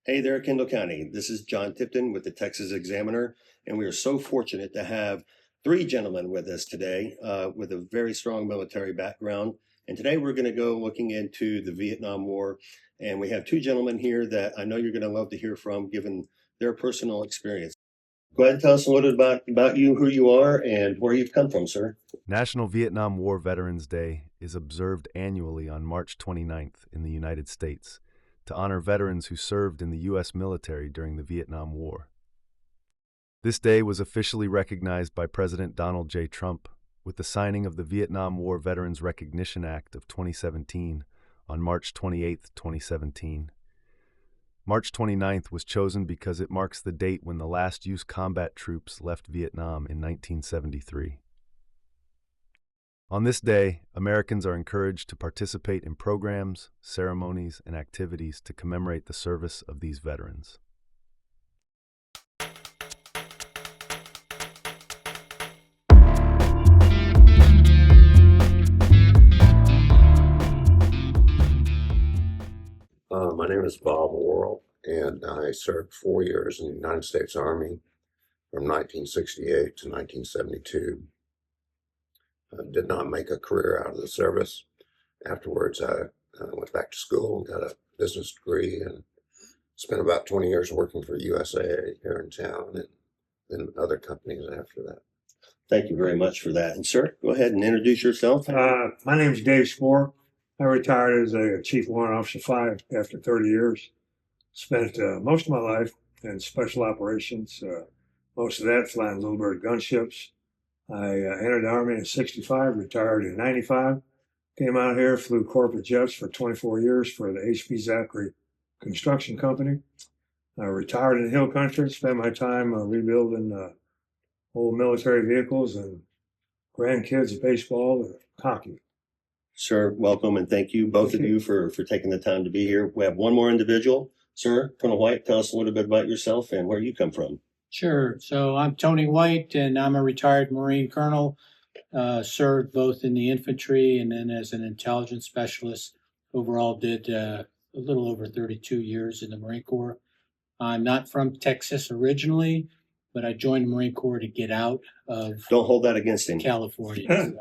Hey there, Kendall County. This is Jon Tipton with the Texas Examiner, and we are so fortunate to have three gentlemen with us today with a very strong military background. And today we're going to go looking into the Vietnam War. And we have two gentlemen here that I know you're going to love to hear from, given their personal experience. Go ahead and tell us a little bit about you, who you are, and where you've come from, sir. National Vietnam War Veterans Day is observed annually on March 29th in the United States to honor veterans who served in the U.S. military during the Vietnam War. This day was officially recognized by President Donald J. Trump with the signing of the Vietnam War Veterans Recognition Act of 2017 on March 28, 2017. March 29th was chosen because it marks the date when the last U.S. combat troops left Vietnam in 1973. On this day, Americans are encouraged to participate in programs, ceremonies, and activities to commemorate the service of these veterans. My name is Bob Worrell, and I served 4 years in the United States Army from 1968 to 1972. I did not make a career out of the service. Afterwards, I went back to school and got a business degree and spent about 20 years working for USAA here in town and then other companies after that. Thank you very much for that. And sir, go ahead and introduce yourself. My name is Dave Spoor. I retired as a Chief Warrant Officer 5 after 30 years. Spent most of my life in special operations, most of that flying Little Bird gunships. I entered the Army in 65, retired in 95. Came out here, flew corporate jets for 24 years for the H.P. Zachary Construction Company. I retired in Hill Country, spent my time rebuilding old military vehicles and grandkids, baseball and hockey. Sir, welcome and thank you, both of you, for taking the time to be here. We have one more individual. Sir, Colonel White, tell us a little bit about yourself and where you come from. Sure. So I'm Tony White, and I'm a retired Marine colonel. Served both in the infantry and then as an intelligence specialist. Overall did a little over 32 years in the Marine Corps. I'm not from Texas originally, but I joined the Marine Corps to get out of Don't hold that against him. California.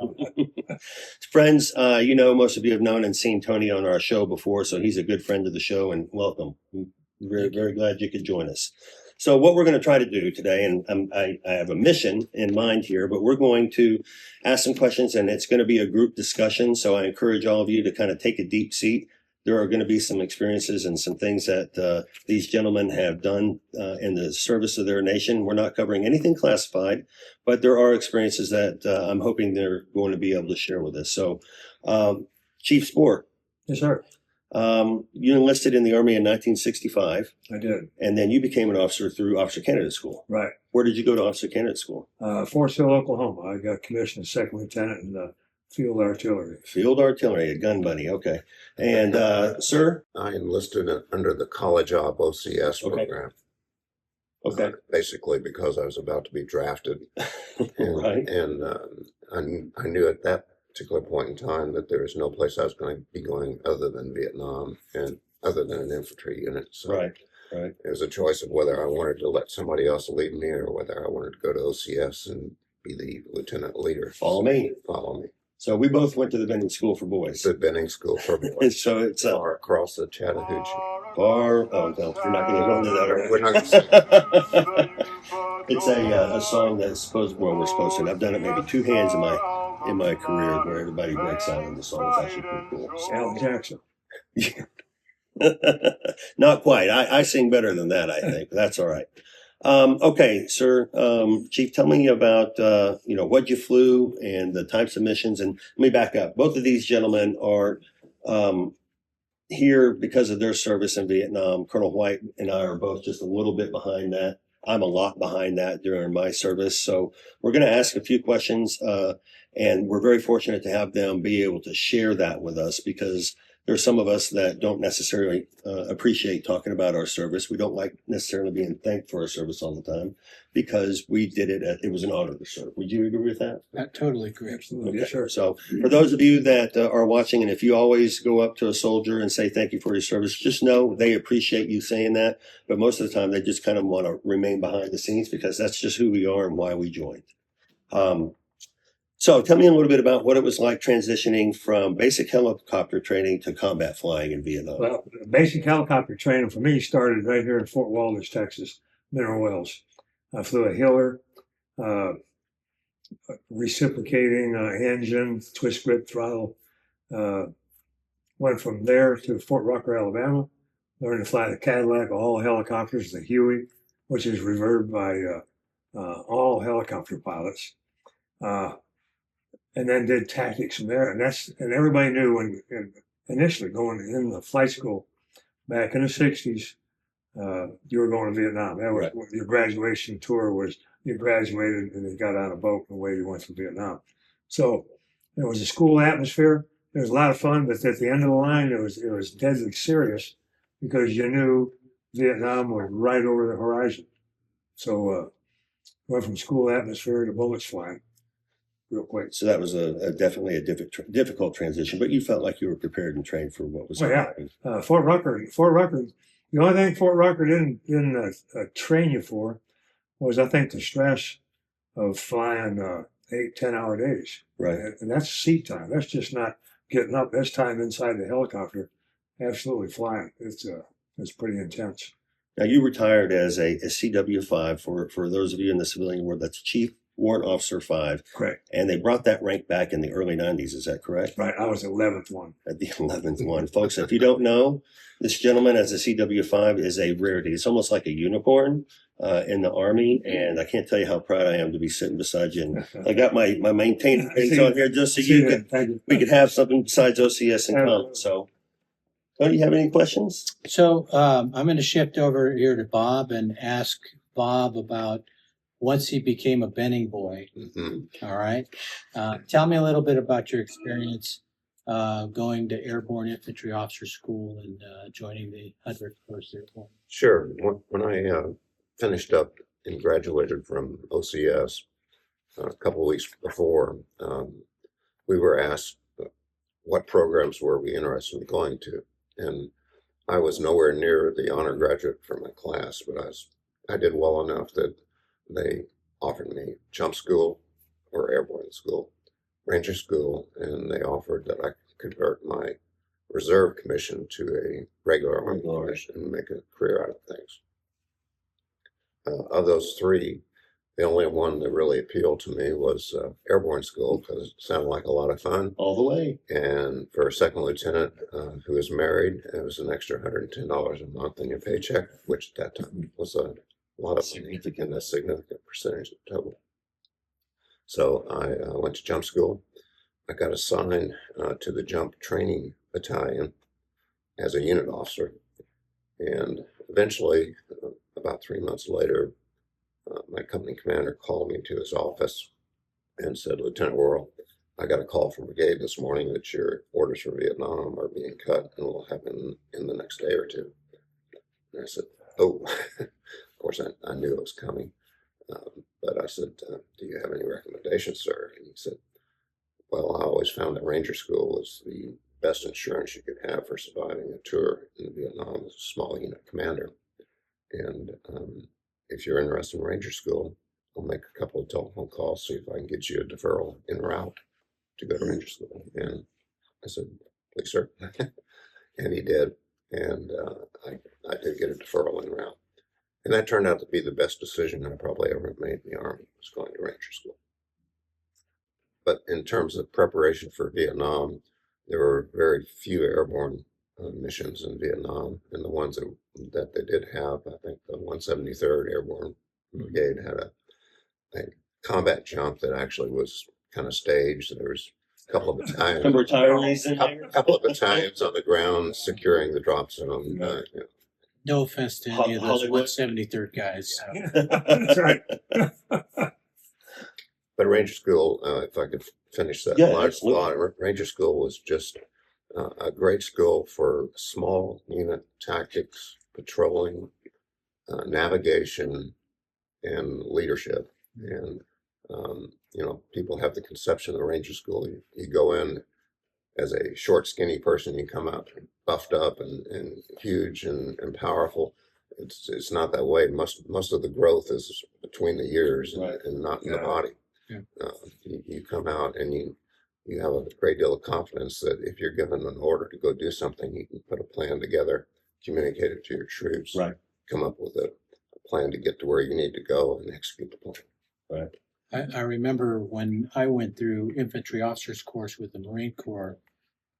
Friends, most of you have known and seen Tony on our show before, so he's a good friend of the show, and welcome. I'm very, very glad you could join us. So what we're going to try to do today, and I have a mission in mind here, but we're going to ask some questions, and it's going to be a group discussion, so I encourage all of you to kind of take a deep seat. There are going to be some experiences and some things that these gentlemen have done in the service of their nation. We're not covering anything classified, but there are experiences that I'm hoping they're going to be able to share with us. So, Chief Spoor. Yes, sir. You enlisted in the Army in 1965. I did. And then you became an officer through Officer Candidate School. Right. Where did you go to Officer Candidate School? Forest Hill, Oklahoma. I got commissioned as second lieutenant in the field artillery. Field artillery, a gun buddy. Okay. And sir? I enlisted under the College Op OCS program. Okay. Basically because I was about to be drafted. And, Right. And I knew at that particular point in time that there was no place I was going to be going other than Vietnam and other than an infantry unit. So Right. it was a choice of whether I wanted to let somebody else lead me or whether I wanted to go to OCS and be the lieutenant leader. Follow me. Follow me. So we both went to the Benning School for Boys. The Benning School for Boys. So it's far across the Chattahoochee. Oh, no, you're not going to go into that. Right? We're not going to It's a song that's supposed, well, we're supposed to, and I've done it maybe two hands in my career where everybody breaks out in the song. It's actually pretty cool. So. Alan Jackson. Not quite. I sing better than that, I think. But that's all right. Okay, sir. Chief, tell me about, what you flew and the types of missions. And let me back up. Both of these gentlemen are here because of their service in Vietnam. Colonel White and I are both just a little bit behind that. I'm a lot behind that during my service. So we're going to ask a few questions, and we're very fortunate to have them be able to share that with us because There's some of us that don't necessarily appreciate talking about our service. We don't like necessarily being thanked for our service all the time because we did it. It was an honor to serve. Would you agree with that? I totally agree. Absolutely. Yes, sir. So for those of you that are watching, and if you always go up to a soldier and say thank you for your service, just know they appreciate you saying that. But most of the time, they just kind of want to remain behind the scenes because that's just who we are and why we joined. So tell me a little bit about what it was like transitioning from basic helicopter training to combat flying in Vietnam. Well, basic helicopter training for me started right here in Fort Walters, Texas, Mineral Wells. I flew a Hiller, reciprocating engine, twist grip throttle. Went from there to Fort Rucker, Alabama. Learned to fly the Cadillac, all helicopters, the Huey, which is revered by all helicopter pilots. And then did tactics from there. And everybody knew when initially going in the flight school back in the 60s, you were going to Vietnam. That was your graduation tour was you graduated and you got on a boat and away you went to Vietnam. So there was a school atmosphere. It was a lot of fun, but at the end of the line, it was deadly serious because you knew Vietnam was right over the horizon. So went from school atmosphere to bullets flying. Real quick. So that was definitely a difficult transition, but you felt like you were prepared and trained for what was happening. Fort Rucker. The only thing Fort Rucker didn't train you for was, I think, the stress of flying 8-10-hour days. Right. And that's seat time. That's just not getting up. That's time inside the helicopter, absolutely flying. It's pretty intense. Now, you retired as a CW5 for those of you in the civilian world. That's Chief Warrant Officer 5. Correct. And they brought that rank back in the early 90s. Is that correct? Right. I was the 11th one. At the 11th one. Folks, if you don't know, this gentleman as a CW5 is a rarity. It's almost like a unicorn in the Army. And I can't tell you how proud I am to be sitting beside you. And I got my maintainer things on here just so we could have something besides OCS in common. So, do you have any questions? So I'm going to shift over here to Bob and ask Bob about once he became a Benning boy. Mm-hmm. All right. Tell me a little bit about your experience going to Airborne Infantry Officer School and joining the 101st Airborne. Sure. When I finished up and graduated from OCS a couple of weeks before, we were asked what programs were we interested in going to. And I was nowhere near the honor graduate for my class, but I did well enough that they offered me jump school or airborne school, ranger school, and they offered that I could convert my reserve commission to a regular Army commission and make a career out of things. Of those three, the only one that really appealed to me was airborne school because it sounded like a lot of fun. All the way. And for a second lieutenant who was married, it was an extra $110 a month in your paycheck, which at that time was a lot of money and a significant percentage of the total. So I went to jump school. I got assigned to the jump training battalion as a unit officer. And eventually, about 3 months later, my company commander called me to his office and said, "Lieutenant Worrell, I got a call from brigade this morning that your orders for Vietnam are being cut and will happen in the next day or two." And I said, "Oh," of course I knew it was coming. But I said, "Do you have any recommendations, sir?" And he said, "Well, I always found that Ranger School was the best insurance you could have for surviving a tour in Vietnam as a small unit commander. And if you're interested in Ranger School, I'll make a couple of telephone calls, see if I can get you a deferral en route to go to Ranger School." And I said, "Please, sir." And he did. And I did get a deferral en route. And that turned out to be the best decision I probably ever made in the Army, was going to Ranger School. But in terms of preparation for Vietnam, there were very few airborne missions in Vietnam. And the ones that they did have, I think the 173rd Airborne Brigade had a combat jump that actually was kind of staged. There was a couple of battalions. Some retirees in there? A couple of battalions on the ground securing the drop zone. No offense to any of those Hollywood. 173rd guys. That's right. But Ranger School, if I could finish that Yeah, last absolutely. thought, Ranger School was just a great school for small unit tactics, patrolling, navigation, and leadership. And, people have the conception of the Ranger School. You go in as a short, skinny person, you come out buffed up and huge and powerful. It's not that way. Most of the growth is between the ears and not in the body. Yeah. You come out and you have a great deal of confidence that if you're given an order to go do something, you can put a plan together, communicate it to your troops, come up with a plan to get to where you need to go and execute the plan. Right. I remember when I went through infantry officers course with the Marine Corps,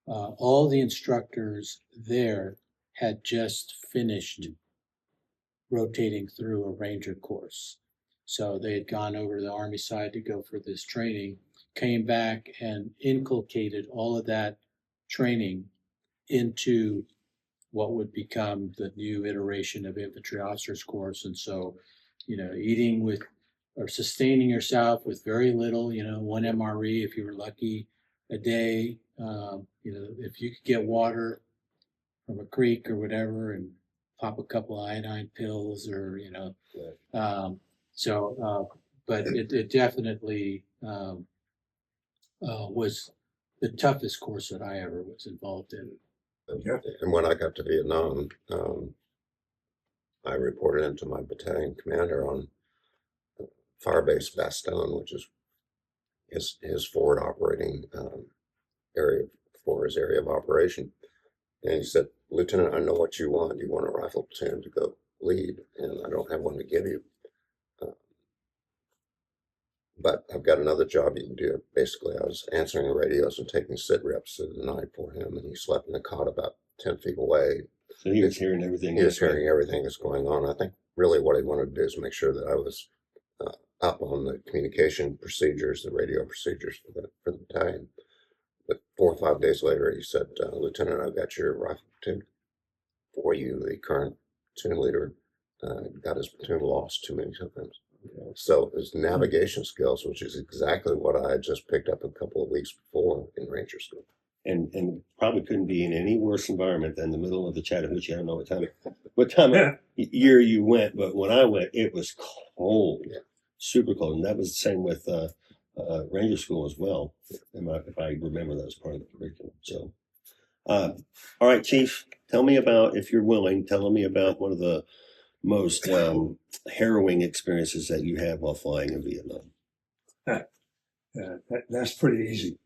all the instructors there had just finished rotating through a Ranger course. So they had gone over to the Army side to go for this training, came back and inculcated all of that training into what would become the new iteration of infantry officers course. And so, eating with or sustaining yourself with very little, 1 MRE if you were lucky a day, if you could get water from a creek or whatever and pop a couple of iodine pills or, but it definitely was the toughest course that I ever was involved in. And when I got to Vietnam, I reported into my battalion commander on Firebase Bastogne, which is his forward operating area for his area of operation. And he said, "Lieutenant, I know what you want. You want a rifle platoon to go lead, and I don't have one to give you. But I've got another job you can do." Basically, I was answering the radios and taking sit reps at the night for him, and he slept in a cot about 10 feet away. So he was hearing everything. He was hearing everything that's going on. I think really what he wanted to do is make sure that I was up on the communication procedures, the radio procedures for the battalion. But 4 or 5 days later, he said, "Lieutenant, I've got your rifle platoon for you." The current platoon leader got his platoon lost too many times. So his navigation skills, which is exactly what I had just picked up a couple of weeks before in Ranger School. And probably couldn't be in any worse environment than the middle of the Chattahoochee. I don't know what time of year you went, but when I went, it was cold, super cold. And that was the same with Ranger School as well, if I remember that was part of the curriculum. So, all right, Chief, tell me about, if you're willing, tell me about one of the most harrowing experiences that you had while flying in Vietnam. That's pretty easy.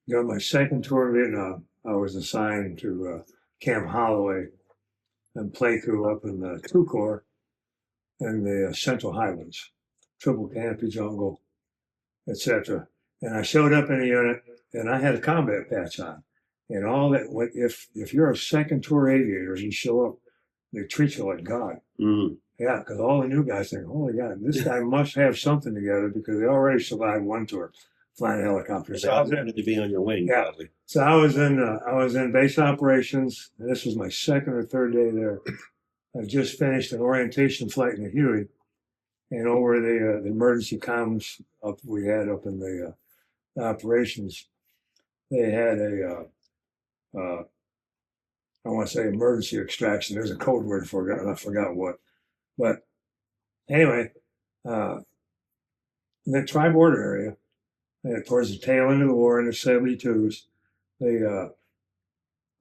My second tour of Vietnam, I was assigned to Camp Holloway and Playthrough up in the 2 Corps and the Central Highlands, triple canopy jungle, etc. And I showed up in a unit, and I had a combat patch on, and all that. If you're a second tour aviator, you show up, they treat you like God. Mm. Yeah, because all the new guys think, "Holy God, this guy must have something together," because they already survived 1 tour flying helicopters. So I wanted to be on your wing, probably. So I was in base operations, and this was my 2nd or 3rd day there. I just finished an orientation flight in the Huey, and over the emergency comms we had up in the operations, they had I want to say emergency extraction. There's a code word for it, and I forgot what. But anyway, in the tri-border area, towards the tail end of the war in the 72s, the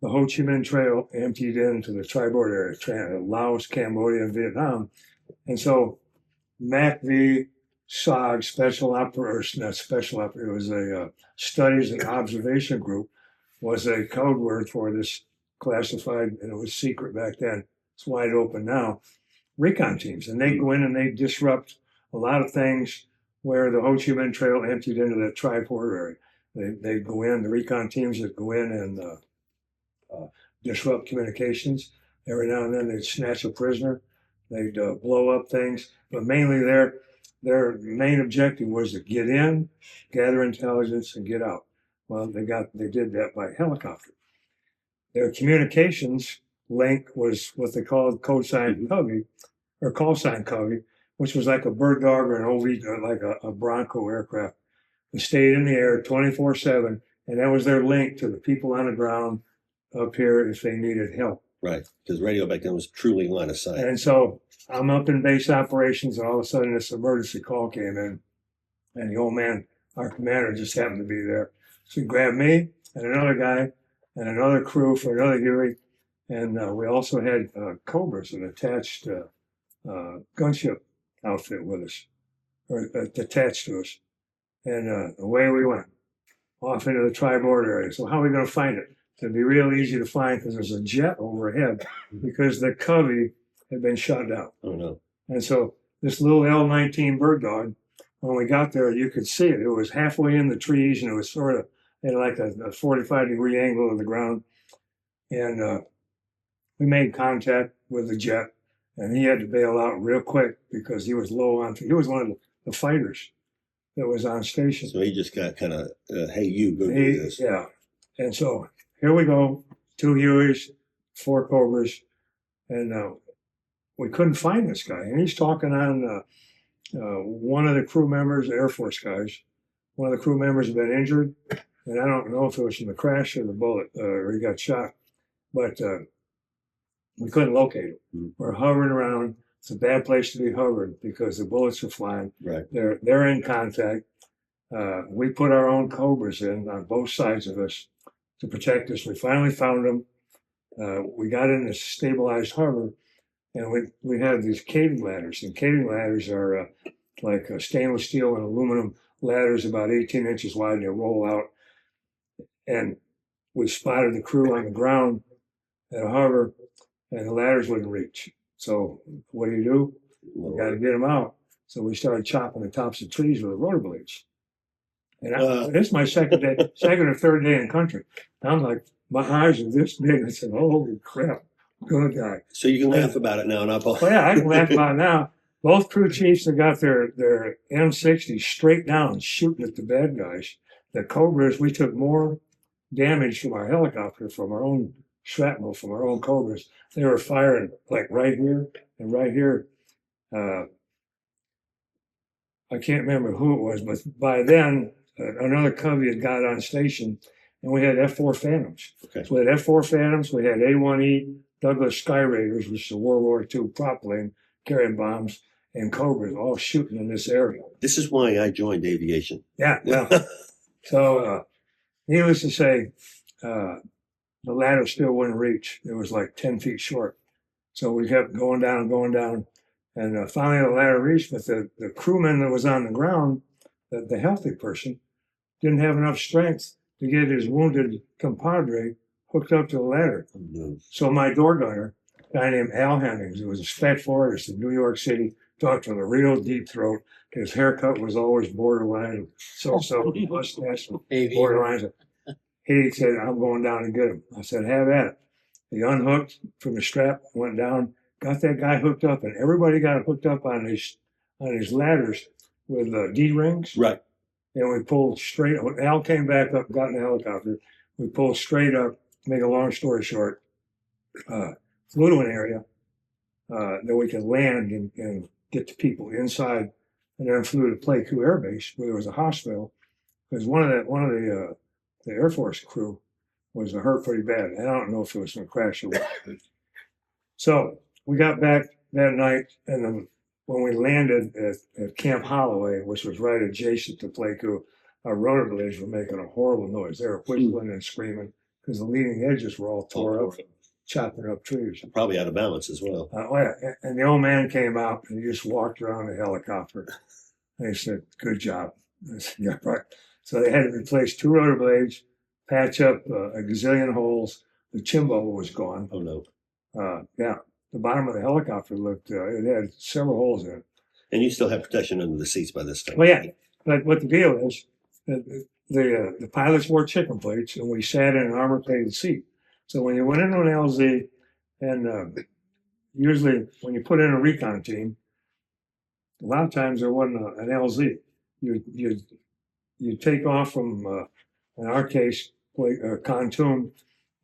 Ho Chi Minh Trail emptied into the tri-border area, Laos, Cambodia, and Vietnam. And so MACV SOG, it was a Studies and Observation Group, was a code word for this classified, and it was secret back then. It's wide open now. Recon teams, and they go in and they disrupt a lot of things where the Ho Chi Minh Trail emptied into that tri-border area. They go in, the recon teams that go in and disrupt communications. Every now and then they'd snatch a prisoner. They'd blow up things. But mainly their main objective was to get in, gather intelligence, and get out. Well, they did that by helicopter. Their communications link was what they called code sign Covey, or call sign Covey, which was like a bird dog or an OV, like a Bronco aircraft. It stayed in the air 24/7 And that was their link to the people on the ground up here if they needed help. Right. Because radio back then was truly line of sight. And so I'm up in base operations, and all of a sudden this emergency call came in. And the old man, our commander, just happened to be there. So he grabbed me and another guy and another crew for another Huey. And we also had Cobras, an attached gunship outfit with us, or attached to us. And away we went, off into the tri-board area. So how are we going to find it? It'd be real easy to find because there's a jet overhead because the covey had been shut down. Oh, no. And so this little L-19 bird dog, when we got there, you could see it. It was halfway in the trees, and it was sort of at like a 45-degree angle of the ground. And we made contact with the jet, and he had to bail out real quick because he was low on. He was one of the fighters that was on station. So he just got kind of, hey, you go do this. Yeah. And so here we go, 2 Hueys, 4 Cobras, and we couldn't find this guy. And he's talking on one of the crew members, Air Force guys. One of the crew members had been injured, and I don't know if it was from the crash or the bullet, or he got shot, but we couldn't locate him. Mm-hmm. We're hovering around. It's a bad place to be hovered because the bullets are flying. Right. They're in contact. We put our own Cobras in on both sides of us to protect us. We finally found them. We got in a stabilized harbor, and we had these caving ladders. And caving ladders are like stainless steel and aluminum ladders about 18 inches wide, and they roll out. And we spotted the crew on the ground at a harbor, and the ladders wouldn't reach. So what do? We got to get them out. So we started chopping the tops of trees with the rotor blades. And this is my second or third day in country. I'm like, my eyes are this big. I said, holy crap, I'm going to die. So you can laugh about it now, and Well, yeah, I can laugh about it now. Both crew chiefs have got their M60s straight down, shooting at the bad guys. The Cobras, we took more damage from our helicopter, from our own shrapnel, from our own Cobras. They were firing like right here and right here. I can't remember who it was, but by then, another covey had got on station, and we had F-4 Phantoms. Okay. So we had F-4 Phantoms, we had A-1E Douglas Sky Raiders, which is a World War II prop plane carrying bombs, and Cobras all shooting in this area. This is why I joined aviation. Yeah, well, so needless to say, the ladder still wouldn't reach. It was like 10 feet short. So we kept going down, and finally the ladder reached, but the crewman that was on the ground, the healthy person, didn't have enough strength to get his wounded compadre hooked up to the ladder. Mm-hmm. So my door gunner, a guy named Al Hemmings, who was a fat forest in New York City, talked with a real deep throat. His haircut was always borderline, so mustache, borderline. He said, I'm going down to get him. I said, have at it. He unhooked from the strap, went down, got that guy hooked up, and everybody got hooked up on these ladders with D-rings. Right. And we pulled straight. When Al came back up, got in the helicopter. We pulled straight up, to make a long story short, flew to an area that we could land and get the people inside, and then flew to Playco Air Base, where there was a hospital, because one of the Air Force crew was hurt pretty bad. And I don't know if it was from a crash or what. So we got back that night, and then when we landed at Camp Holloway, which was right adjacent to Playco, our rotor blades were making a horrible noise. They were whistling and screaming because the leading edges were all tore up, chopping up trees. Probably out of balance as well. And the old man came out and he just walked around the helicopter. And he said, good job. I said, yeah, right. So they had to replace 2 rotor blades, patch up a gazillion holes. The chimbo was gone. Oh, no. Yeah. The bottom of the helicopter looked, it had several holes in it. And you still have protection under the seats by this time. Well, yeah. But what the deal is, the pilots wore chicken plates, and we sat in an armor-plated seat. So when you went into an LZ, and usually when you put in a recon team, a lot of times there wasn't an LZ. You'd take off from, in our case, Pontoon.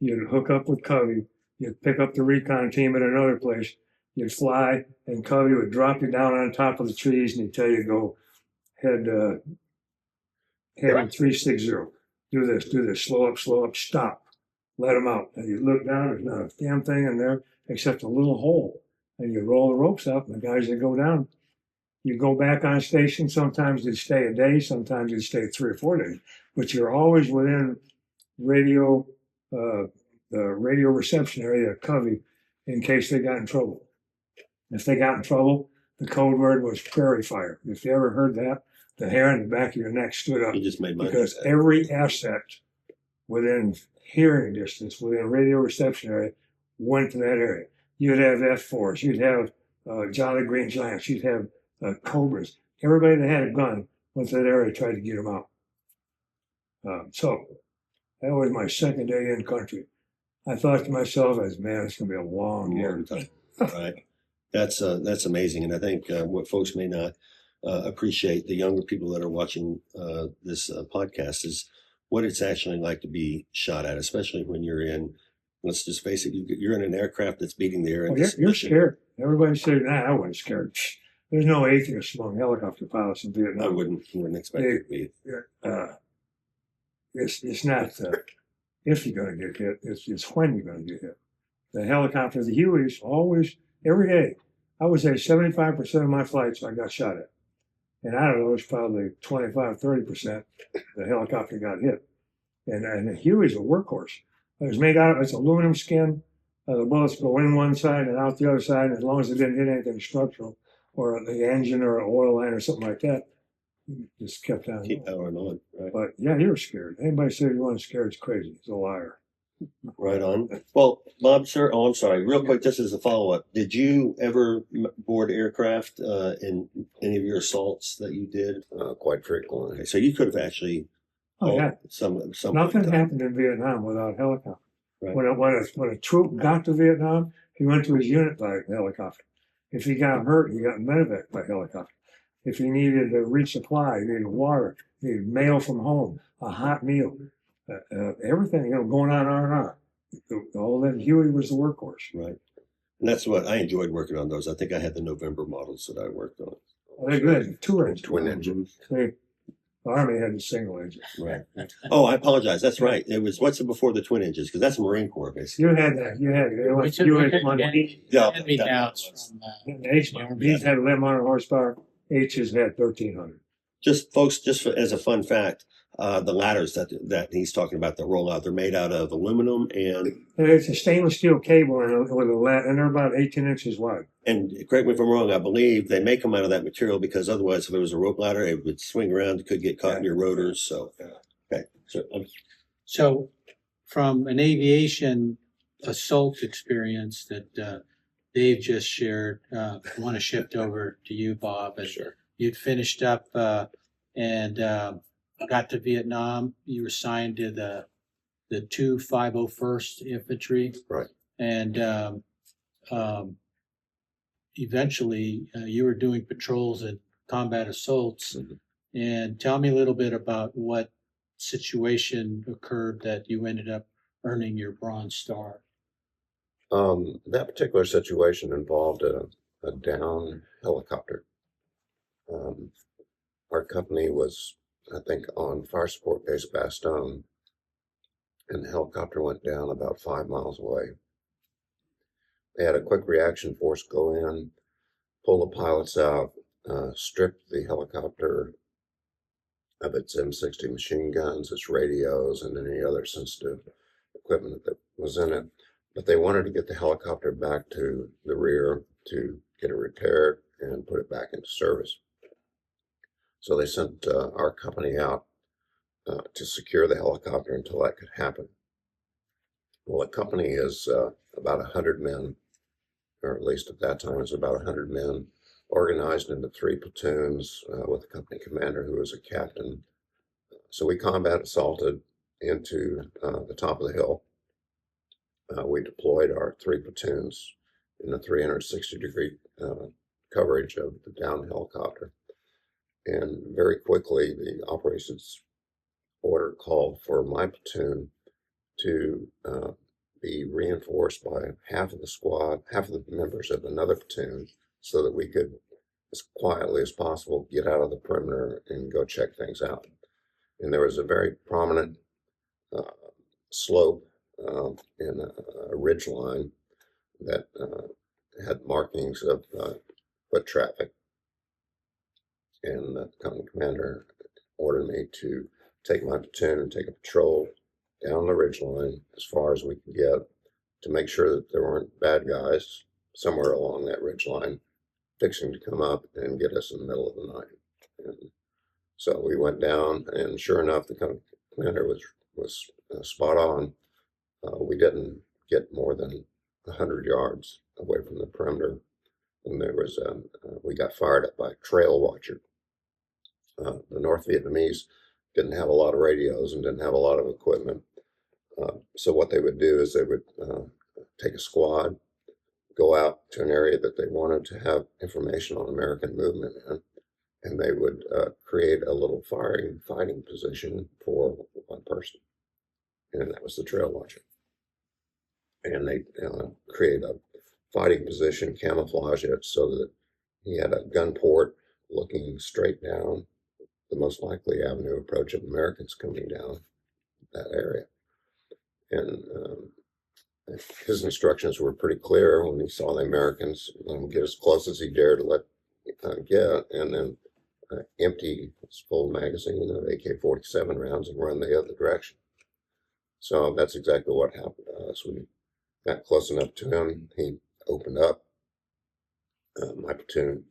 You'd hook up with Covey. You'd pick up the recon team at another place. You'd fly, and Covey would drop you down on top of the trees, and he'd tell you to go head 360. do this, slow up, stop, let them out. And you look down, there's not a damn thing in there except a little hole. And you roll the ropes up, and the guys that go down, you go back on station. Sometimes they stay a day, sometimes they stay 3 or 4 days, but you're always within radio, the radio reception area, covey, in case they got in trouble. If they got in trouble, the code word was prairie fire. If you ever heard that, the hair on the back of your neck stood up. You just made money. Because every asset within hearing distance, within radio reception area, went to that area. You'd have F4s, you'd have Jolly Green Giants, you'd have Cobras. Everybody that had a gun went to that area, tried to get them out. So that was my second day in country. I thought to myself, as man, it's going to be a long year. Time. Right. That's amazing. And I think what folks may not appreciate, the younger people that are watching this podcast, is what it's actually like to be shot at, especially when you're in, let's just face it, you're in an aircraft that's beating the air. Well, you're scared. Everybody said, nah, I wasn't scared. There's no atheists among helicopter pilots in Vietnam. I wouldn't expect it to be. It's not if you're going to get hit, it's when you're going to get hit. The helicopter, the Hueys, always, every day, I would say 75% of my flights I got shot at. And out of those, probably 25, 30%, the helicopter got hit. And the Huey's a workhorse. It was made out of, it's aluminum skin. The bullets go in one side and out the other side. And as long as it didn't hit anything structural or the engine or an oil line or something like that, just kept on. Keep powering on. Right. But yeah, you were scared. Anybody say you weren't scared is crazy. It's a liar. Right on. Well, Bob, sir, I'm sorry. Real quick, just as a follow-up, did you ever board aircraft in any of your assaults that you did? Quite frequently. Okay, so you could have actually. Oh yeah. Some. Nothing happened in Vietnam without helicopter. Right. When a troop got to Vietnam, he went to his unit by helicopter. If he got hurt, he got medevac by helicopter. If he needed to resupply, he needed water, he needed mail from home, a hot meal, everything, going on R&R. All that Huey was the workhorse. Right. And that's what I enjoyed working on those. I think I had the November models that I worked on. They're good. Two engines. Twin engines. The Army had the single engine. Right. Oh, I apologize. That's right. It was what's it before the twin engines? Because that's Marine Corps, basically. You had that. We took hand-me-downs from B's had 1,100 horsepower. H's had 1,300. Just folks, as a fun fact, the ladders that he's talking about that roll out, they're made out of aluminum and it's a stainless steel cable with a ladder, and they're about 18 inches wide. And correct me if I'm wrong, I believe they make them out of that material because otherwise, if it was a rope ladder, it would swing around. It could get caught in your rotors. So, okay. So, from an aviation assault experience that Dave just shared, I want to shift over to you, Bob. And Sure. You'd finished up and got to Vietnam. You were assigned to the 501st Infantry. Right. And eventually you were doing patrols and combat assaults. Mhm. And tell me a little bit about what situation occurred that you ended up earning your Bronze Star. That particular situation involved a down helicopter. Our company was, I think, on fire support base Bastogne, and the helicopter went down about 5 miles away. They had a quick reaction force go in, pull the pilots out, strip the helicopter of its M60 machine guns, its radios, and any other sensitive equipment that was in it. But they wanted to get the helicopter back to the rear to get it repaired and put it back into service. So they sent our company out to secure the helicopter until that could happen. Well, the company is about 100 men, or at least at that time it was about 100 men, organized into 3 platoons with the company commander who was a captain. So we combat assaulted into the top of the hill. We deployed our 3 platoons in a 360-degree coverage of the down helicopter. And very quickly, the operations order called for my platoon to be reinforced by half of the squad, half of the members of another platoon, so that we could, as quietly as possible, get out of the perimeter and go check things out. And there was a very prominent slope in a ridge line that had markings of foot traffic. And the company commander ordered me to take my platoon and take a patrol down the ridge line as far as we could get to make sure that there weren't bad guys somewhere along that ridge line fixing to come up and get us in the middle of the night. And so we went down, and sure enough, the company commander was spot on. We didn't get more than 100 yards away from the perimeter when there was we got fired up by a trail watcher. The North Vietnamese didn't have a lot of radios and didn't have a lot of equipment. So what they would do is they would take a squad, go out to an area that they wanted to have information on American movement in, and they would create a little fighting position for one person. And that was the trail watcher. And they create a fighting position, camouflage it so that he had a gun port looking straight down the most likely avenue approach of Americans coming down that area. And his instructions were pretty clear when he saw the Americans get as close as he dared to let get, and then empty his full magazine of AK-47 rounds and run the other direction. So that's exactly what happened to us. We got close enough to him, he opened up. My platoon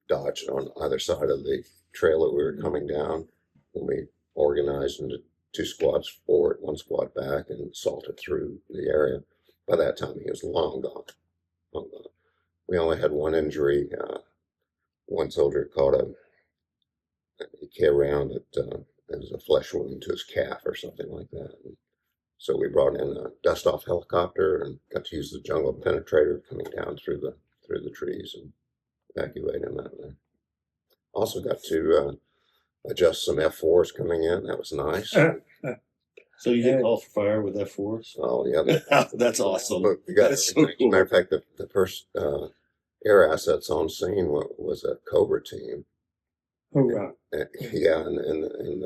dodged on either side of the trail that we were coming down, and we organized into 2 squads forward, 1 squad back, and assaulted through the area. By that time, he was long gone. Long gone. We only had 1 injury. One soldier caught a AK round that was a flesh wound to his calf or something like that. And so we brought in a dust-off helicopter and got to use the jungle penetrator coming down through the trees and evacuate him that way. Also got to adjust some F4s coming in. That was nice. So you did call for fire with F4s? Oh, yeah. That's awesome. Look, we got That's so everything. cool. Matter of fact, the first air assets on scene was a Cobra team. Hoorah. Yeah, and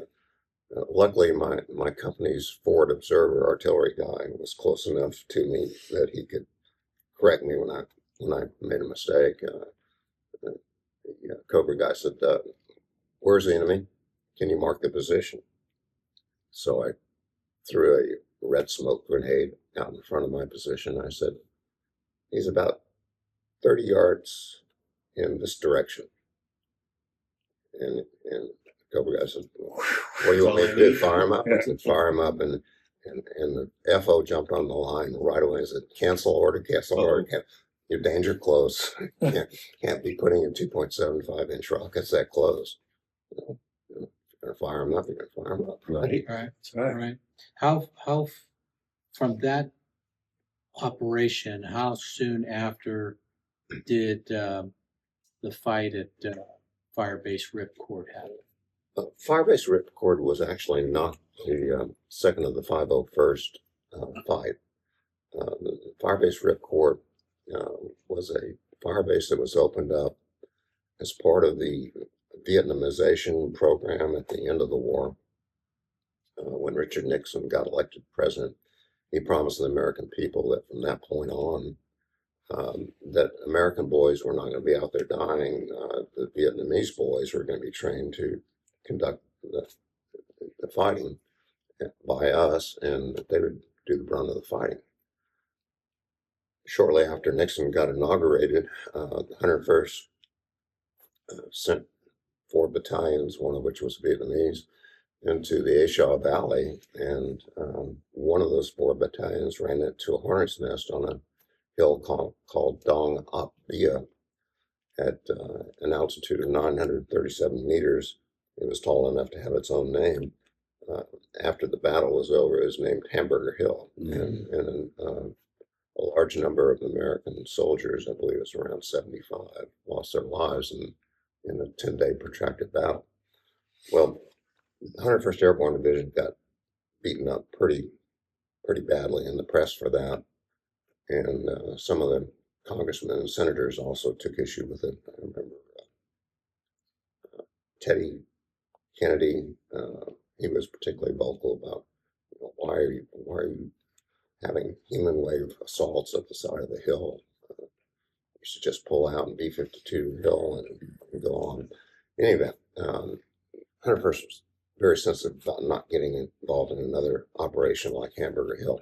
luckily my company's forward observer artillery guy was close enough to me that he could correct me when I made a mistake. The Cobra guy said, "Where's the enemy? Can you mark the position?" So I threw a red smoke grenade out in front of my position. I said, "He's about 30 yards in this direction." And the Cobra guy said, "What do you want me to do? Fire him up?" I said, "Fire him up." And the FO jumped on the line right away and said, "Cancel order, cancel order. You're danger close. Can't be putting in 2.75-inch rockets that close. You're going to fire them up, you're going to fire them up." Right. Right. That's right. Right. How from that operation, how soon after did the fight at Firebase Ripcord happen? Firebase Ripcord was actually not the second of the 501st fight. The Firebase Ripcord was a firebase that was opened up as part of the Vietnamization program at the end of the war. When Richard Nixon got elected president, he promised the American people that from that point on, that American boys were not going to be out there dying. The Vietnamese boys were going to be trained to conduct the fighting by us, and that they would do the brunt of the fighting. Shortly after Nixon got inaugurated, the 101st sent 4 battalions, one of which was Vietnamese, into the A Shaw Valley, and one of those 4 battalions ran into a hornet's nest on a hill called Dong Ap Bia at an altitude of 937 meters. It was tall enough to have its own name. After the battle was over, it was named Hamburger Hill, and a large number of American soldiers, I believe it was around 75, lost their lives in a 10-day protracted battle. Well, the 101st Airborne Division got beaten up pretty badly in the press for that, and some of the congressmen and senators also took issue with it. I remember Teddy Kennedy, he was particularly vocal about, why are you having human wave assaults up the side of the hill? You should just pull out and B-52 hill and go on. In any event, 101st was very sensitive about not getting involved in another operation like Hamburger Hill.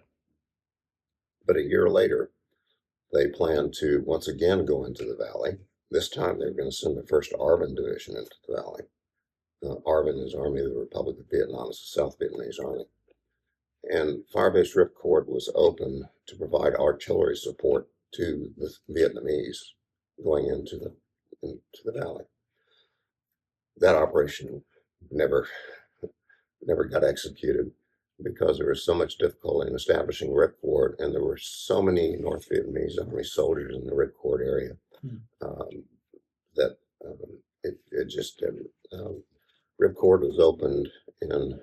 But a year later, they planned to once again go into the valley. This time they were going to send the 1st ARVN Division into the valley. ARVN is Army of the Republic of Vietnam. It's the South Vietnamese Army. And Firebase Ripcord was open to provide artillery support to the Vietnamese going into the valley. That operation never got executed because there was so much difficulty in establishing ripcord, and there were so many North Vietnamese Army soldiers in the ripcord area that it just didn't. Ripcord was opened in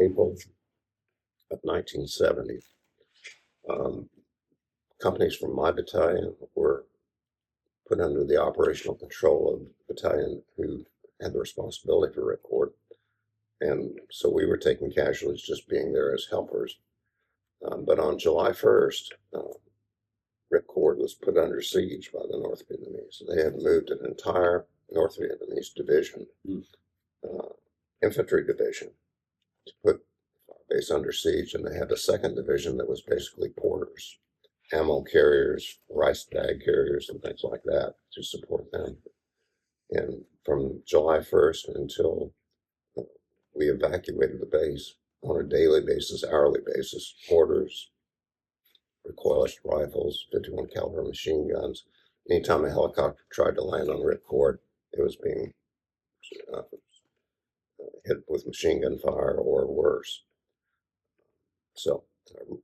April of 1970. Companies from my battalion were put under the operational control of the battalion who had the responsibility for ripcord. And so we were taking casualties just being there as helpers. But on July 1st, ripcord was put under siege by the North Vietnamese. They had moved an entire North Vietnamese division, infantry division, to put base under siege, and they had a 2nd division that was basically porters, ammo carriers, rice bag carriers, and things like that to support them. And from July 1st until we evacuated the base on a daily basis, hourly basis, mortars, recoilless rifles, 51 caliber machine guns. Anytime a helicopter tried to land on ripcord, it was being hit with machine gun fire or worse. So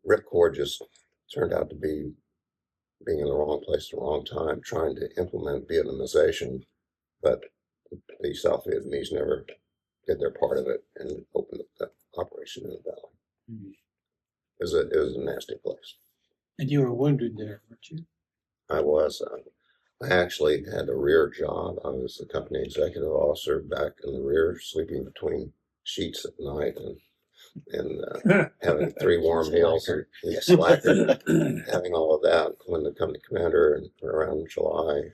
ripcord just turned out to be being in the wrong place at the wrong time, trying to implement Vietnamization, but the South Vietnamese never did their part of it and opened up that operation in the valley. Mm-hmm. It was a nasty place. And you were wounded there, weren't you? I was. I actually had a rear job. I was the company executive officer back in the rear, sleeping between sheets at night and having 3 warm meals and slacker, having all of that. When the company commander and around July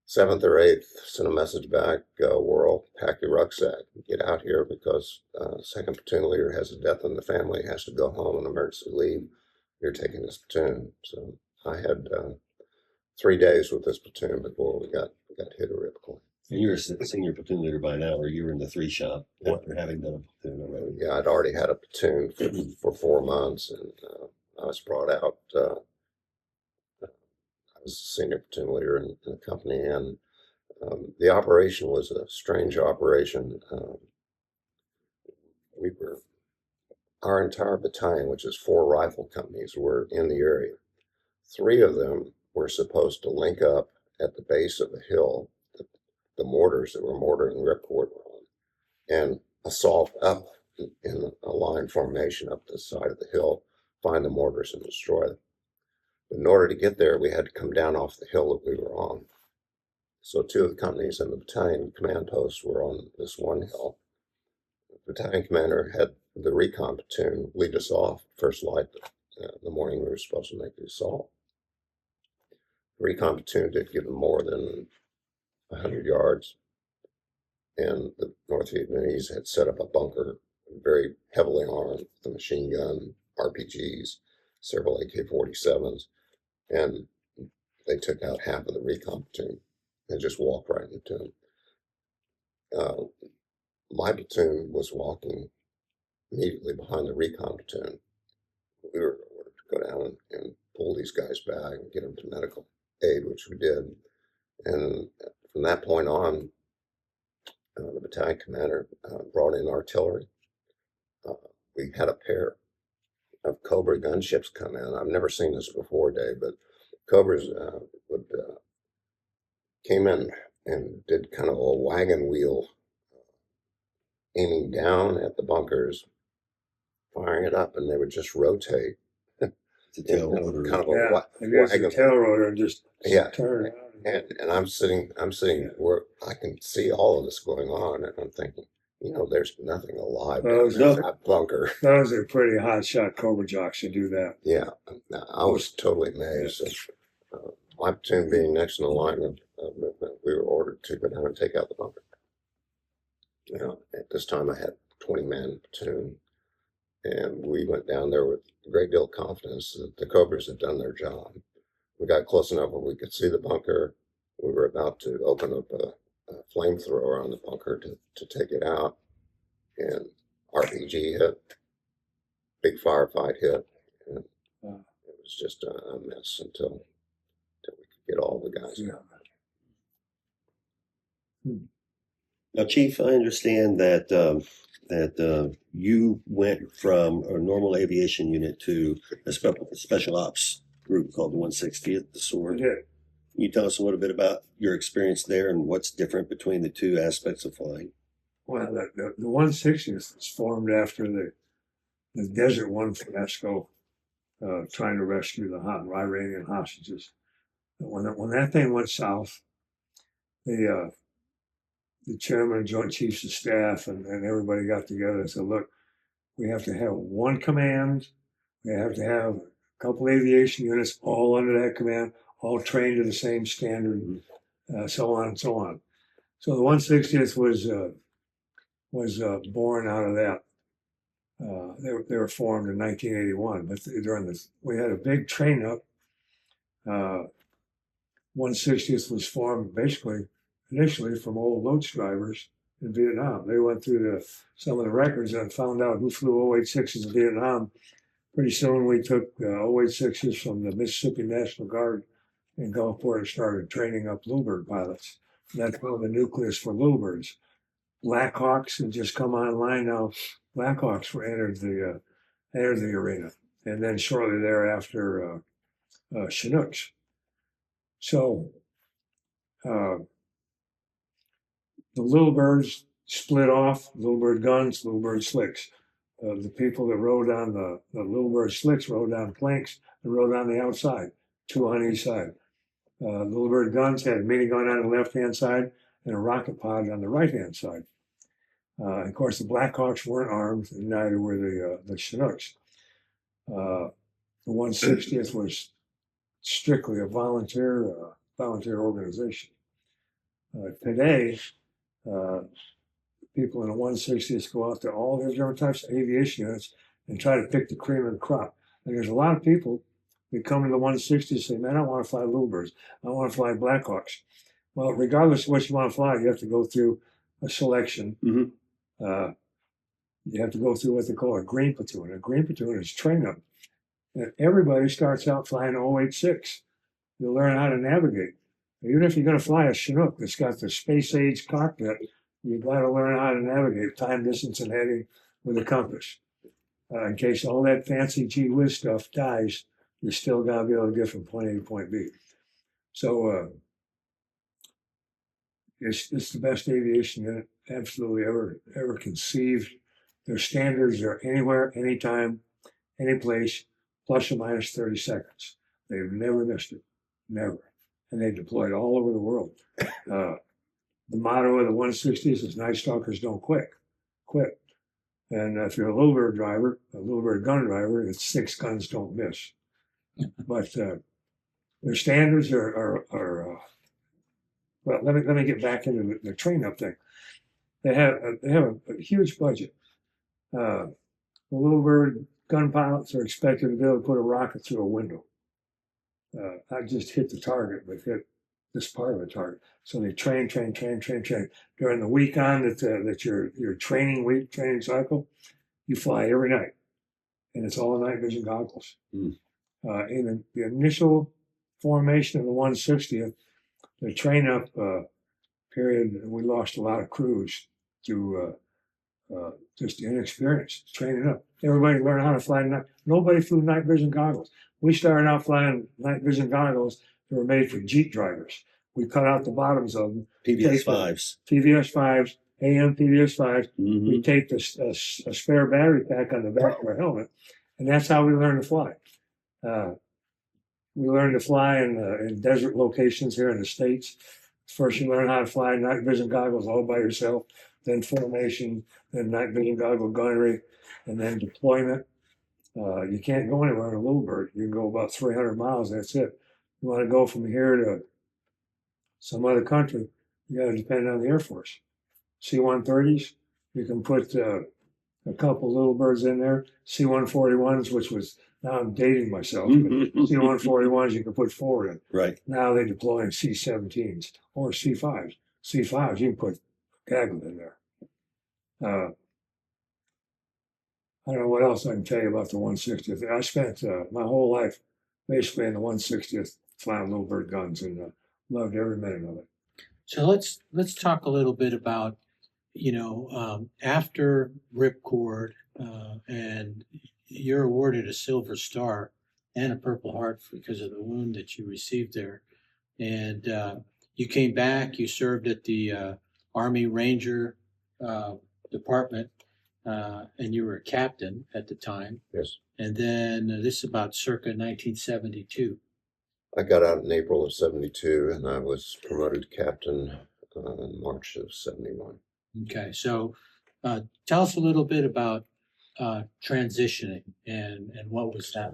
7th or 8th sent a message back, Worrell, pack your rucksack, get out here because 2nd platoon leader has a death in the family, has to go home on emergency leave. You're taking this platoon. So I had 3 days with this platoon before we got hit a ripcord. And you're a senior platoon leader by now, or you were in the 3 shop after having done a platoon already. Yeah, I'd already had a platoon for 4 months, and I was brought out. I was a senior platoon leader in the company, and the operation was a strange operation. Our entire battalion, which is 4 rifle companies, were in the area. 3 of them were supposed to link up at the base of the hill, the mortars that were mortaring ripcord were on, and assault up in a line formation up the side of the hill, find the mortars and destroy them. But in order to get there, we had to come down off the hill that we were on. So 2 of the companies and the battalion command posts were on this one hill. The battalion commander had the recon platoon lead us off first light the morning we were supposed to make the assault. The recon platoon did give them more than 100 yards, and the North Vietnamese had set up a bunker, very heavily armed with a machine gun, RPGs, several AK-47s, and they took out half of the recon platoon and just walked right into them. My platoon was walking immediately behind the recon platoon. We were ordered to go down and pull these guys back and get them to medical aid, which we did. And from that point on, the battalion commander brought in artillery. We had a pair of Cobra gunships come in. I've never seen this before, Dave, but Cobras came in and did kind of a wagon wheel, aiming down at the bunkers, firing it up, and they would just rotate. It's a tail rotor. Yeah, I guess a tail rotor and just turn around. And I'm sitting where I can see all of this going on, and I'm thinking, there's nothing alive Well, down there in that bunker. Those are pretty hot shot Cobra jocks to do that. Yeah, I was totally amazed. My platoon being next in the line of movement, we were ordered to go down and take out the bunker. At this time I had 20-man platoon, and we went down there with a great deal of confidence that the Cobras had done their job. We got close enough where we could see the bunker. We were about to open up a flamethrower on the bunker to take it out, and RPG hit, big firefight hit, and it was just a mess until we could get all the guys out. Now, Chief, I understand that you went from a normal aviation unit to a special ops group called the 160th, the Sword. Yeah. Can you tell us a little bit about your experience there and what's different between the two aspects of flying? Well, the 160th was formed after the Desert One fiasco, trying to rescue the Iranian hostages. When that thing went south, the chairman and joint chiefs of staff and everybody got together and said, look, we have to have one command. We have to have a couple aviation units all under that command, all trained to the same standard, so on and so on. So the 160th was born out of that. They were formed in 1981, but we had a big train up. 160th was formed basically initially from old Loach drivers in Vietnam. They went through some of the records and found out who flew 086s in Vietnam. Pretty soon we took 086s from the Mississippi National Guard in Gulfport and started training up Bluebird pilots. And that's one of the nucleus for Bluebirds. Blackhawks had just come online now. Blackhawks were entered the arena, and then shortly thereafter, Chinooks. So the Little Birds split off: Little Bird guns, Little Bird slicks. The people that rode on the Little Bird slicks rode on planks and rode on the outside, two on each side. Little Bird guns had a minigun on the left-hand side and a rocket pod on the right-hand side. Of course, the Blackhawks weren't armed, and neither were the Chinooks. The 160th was strictly a volunteer organization. Today, people in the 160th go out to all the different types of aviation units and try to pick the cream of the crop. And there's a lot of people that come to the 160th and say, man, I want to fly Little Birds. I want to fly Blackhawks. Well, regardless of what you want to fly, you have to go through a selection. Mm-hmm. You have to go through what they call a green platoon. A green platoon is train up. And everybody starts out flying 086. You'll learn how to navigate. Even if you're going to fly a Chinook that's got the space age cockpit, you've got to learn how to navigate time, distance, and heading with a compass. In case all that fancy gee whiz stuff dies, you still got to be able to get from point A to point B. So it's the best aviation unit absolutely ever conceived. Their standards are anywhere, anytime, any place, plus or minus 30 seconds. They've never missed it, never. And they deployed all over the world. The motto of the 160s is Night Stalkers don't quit. And if you're a Little Bird driver, a Little Bird gun driver, it's 6 guns don't miss. But their standards are well, let me get back into the train up thing. They have a huge budget. The Little Bird gun pilots are expected to be able to put a rocket through a window. Not just hit the target, but hit this part of the target. So they train. During the week on that your training cycle, you fly every night. And it's all night vision goggles. In the initial formation of the 160th, the train up period, we lost a lot of crews to just inexperience, training up. Everybody learned how to fly night. Nobody flew night vision goggles. We started out flying night vision goggles that were made for Jeep drivers. We cut out the bottoms of them. PVS 5s. PVS 5s, AM PVS 5s. Mm-hmm. We taped a spare battery pack on the back of our helmet, and that's how we learned to fly. We learned to fly in desert locations here in the States. First, you learn how to fly night vision goggles all by yourself. then formation, then night vision goggle gunnery, and then deployment. You can't go anywhere in a little bird. You can go about 300 miles. That's it. You want to go from here to some other country, you got to depend on the Air Force. C-130s, you can put a couple little birds in there. C-141s, which was, now I'm dating myself, but C-141s you can put 4 in. Right. Now they're deploying C-17s or C-5s. C-5s, you can put Gaggle in there. I don't know what else I can tell you about the 160th. I spent my whole life basically in the 160th flying little bird guns, and loved every minute of it. So let's talk a little bit about, after Ripcord, and you're awarded a Silver Star and a Purple Heart because of the wound that you received there. And you came back, you served at the Army Ranger Department, and you were a captain at the time. Yes. And then this is about circa 1972. I got out in April of 72, and I was promoted to captain in March of 71. Okay, so tell us a little bit about transitioning and what was that?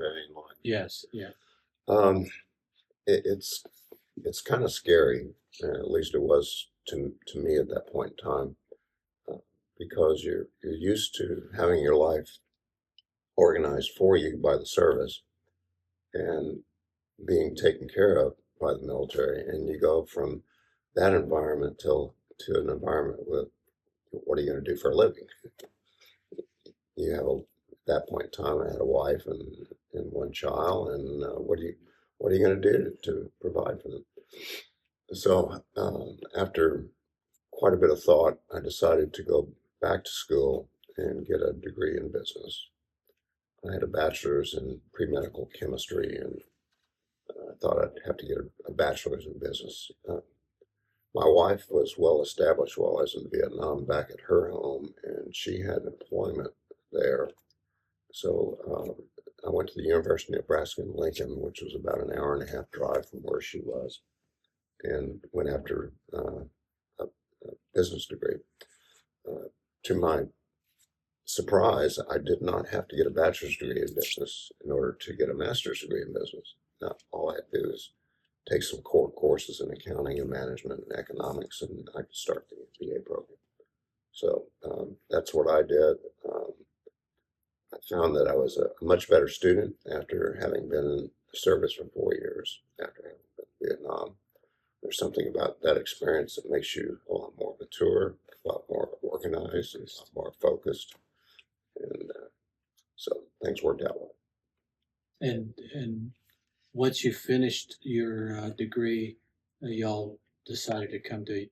Yes, yeah. It's kind of scary, at least it was to me at that point in time, because you're used to having your life organized for you by the service and being taken care of by the military, and you go from that environment to an environment with, what are you going to do for a living? You have at that point in time, I had a wife and one child, and what are you going to do to provide for them? So after quite a bit of thought, I decided to go back to school and get a degree in business. I had a bachelor's in pre-medical chemistry, and I thought I'd have to get a bachelor's in business. My wife was well established while I was in Vietnam back at her home, and she had employment there. So I went to the University of Nebraska in Lincoln, which was about an hour and a half drive from where she was, and went after a business degree. To my surprise, I did not have to get a bachelor's degree in business in order to get a master's degree in business. Now, all I had to do is take some core courses in accounting and management and economics, and I could start the MBA program. So that's what I did. I found that I was a much better student after having been in the service for 4 years after having been in Vietnam. There's something about that experience that makes you a lot more mature, a lot more organized, and a lot more focused. And so things worked out well. And once you finished your degree, y'all decided to come to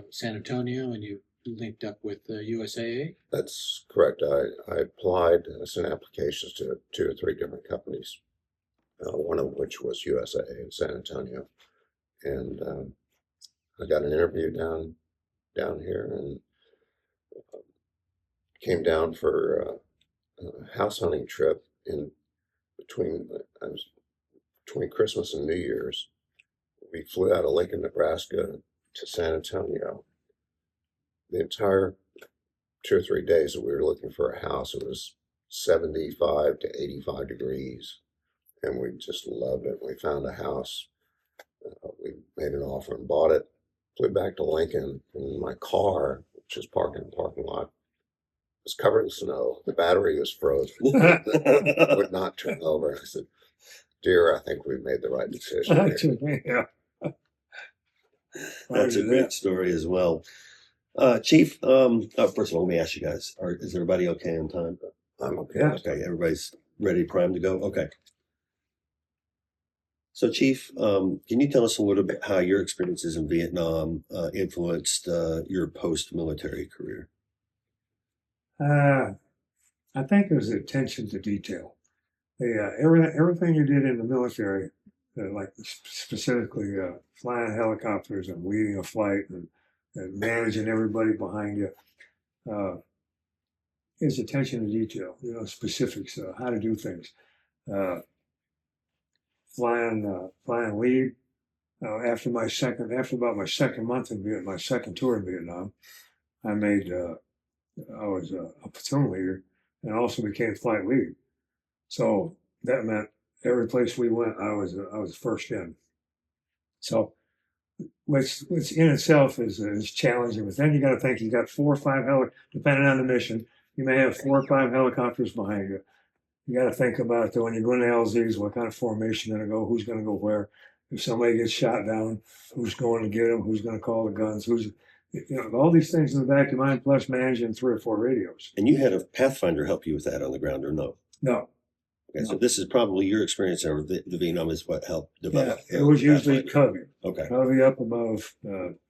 San Antonio, and you linked up with USAA? That's correct. I applied, sent applications to 2 or 3 different companies, one of which was USAA in San Antonio. And I got an interview down here, and came down for a house hunting trip between Christmas and New Year's. We flew out of Lincoln, Nebraska to San Antonio. The entire 2 or 3 days that we were looking for a house, it was 75 to 85 degrees, and we just loved it. We found a house. We made an offer and bought it. Flew back to Lincoln, and my car, which was parked in the parking lot, was covered in snow. The battery was frozen. Would not turn over. I said, "Dear, I think we've made the right decision here." Yeah. That's a great story as well. Chief, first of all, let me ask you guys, is everybody okay on time? I'm okay. Yeah. Okay, everybody's ready, primed to go? Okay. So, Chief, can you tell us a little bit how your experiences in Vietnam influenced your post-military career? I think it was the attention to detail. Everything you did in the military, like specifically flying helicopters and leading a flight and managing everybody behind you, is attention to detail. Specifics, how to do things. Flying lead. After about my second month in Vietnam, my second tour in Vietnam, I was a platoon leader and also became flight lead. So that meant every place we went, I was first in. So which in itself is challenging. But then you got to think you got 4 or 5 depending on the mission, you may have 4 or 5 helicopters behind you. You got to think about when you're going to LZs, what kind of formation going to go, who's going to go where. If somebody gets shot down, who's going to get them, who's going to call the guns, all these things in the back of your mind, plus managing 3 or 4 radios. And you had a Pathfinder help you with that on the ground, or no? No. Okay, so this is probably your experience over the Vietnam is what helped develop. Yeah, it was usually Covey. Okay. Covey up above,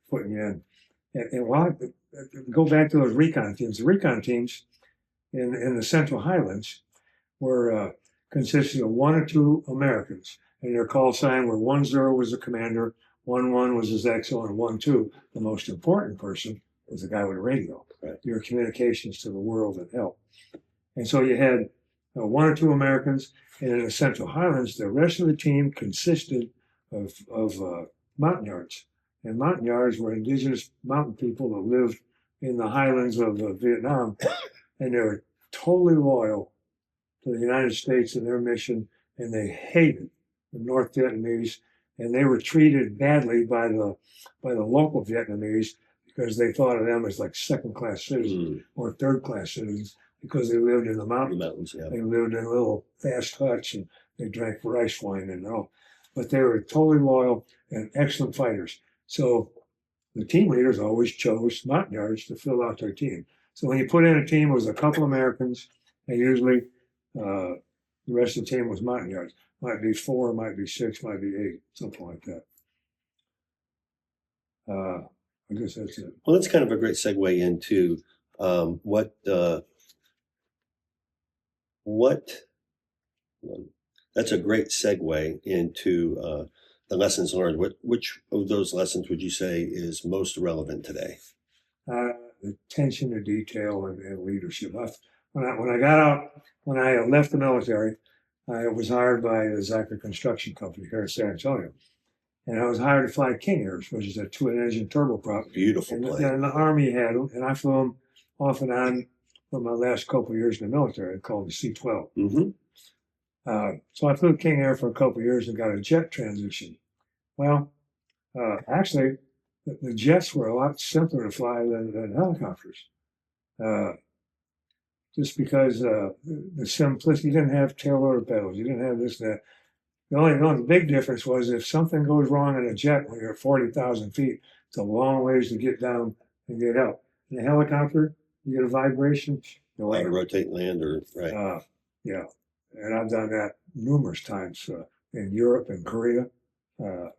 putting you in. And while go back to those recon teams, the recon teams in the Central Highlands were consisted of 1 or 2 Americans, and their call sign were 1-0 was the commander, 1-1 was his XO, and 1-2, the most important person, was the guy with the radio. Right. Your communications to the world and help. And so you had 1 or 2 Americans, and in the Central Highlands, the rest of the team consisted of Montagnards. And Montagnards were indigenous mountain people that lived in the highlands of Vietnam, and they were totally loyal to the United States and their mission, and they hated the North Vietnamese, and they were treated badly by the local Vietnamese because they thought of them as like second-class citizens or third-class citizens because they lived in the mountains. Yeah. They lived in little thatched huts and they drank rice wine and all. But they were totally loyal and excellent fighters. So the team leaders always chose Montagnards to fill out their team. So when you put in a team, it was a couple Americans, and usually the rest of the team was Montagnards. Might be 4, might be 6, might be 8, something like that. I guess that's it. Well, that's kind of a great segue into that's a great segue into the lessons learned. Which of those lessons would you say is most relevant today? The attention to detail and leadership. When I left the military, I was hired by the Zachary Construction Company here in San Antonio. And I was hired to fly King Airs, which is a twin-engine turboprop. Beautiful plane. And the Army had them, and I flew them off and on for my last couple of years in the military. It's called the C-12. Mm-hmm. So I flew King Air for a couple of years and got a jet transition. Well, actually, the jets were a lot simpler to fly than helicopters. Just because the simplicity, you didn't have tail rotor pedals, you didn't have this, that. The big difference was if something goes wrong in a jet when you're at 40,000 feet, it's a long ways to get down and get out. In a helicopter, you get a vibration, you How to rotate, land, or right. Yeah, and I've done that numerous times in Europe and Korea. Have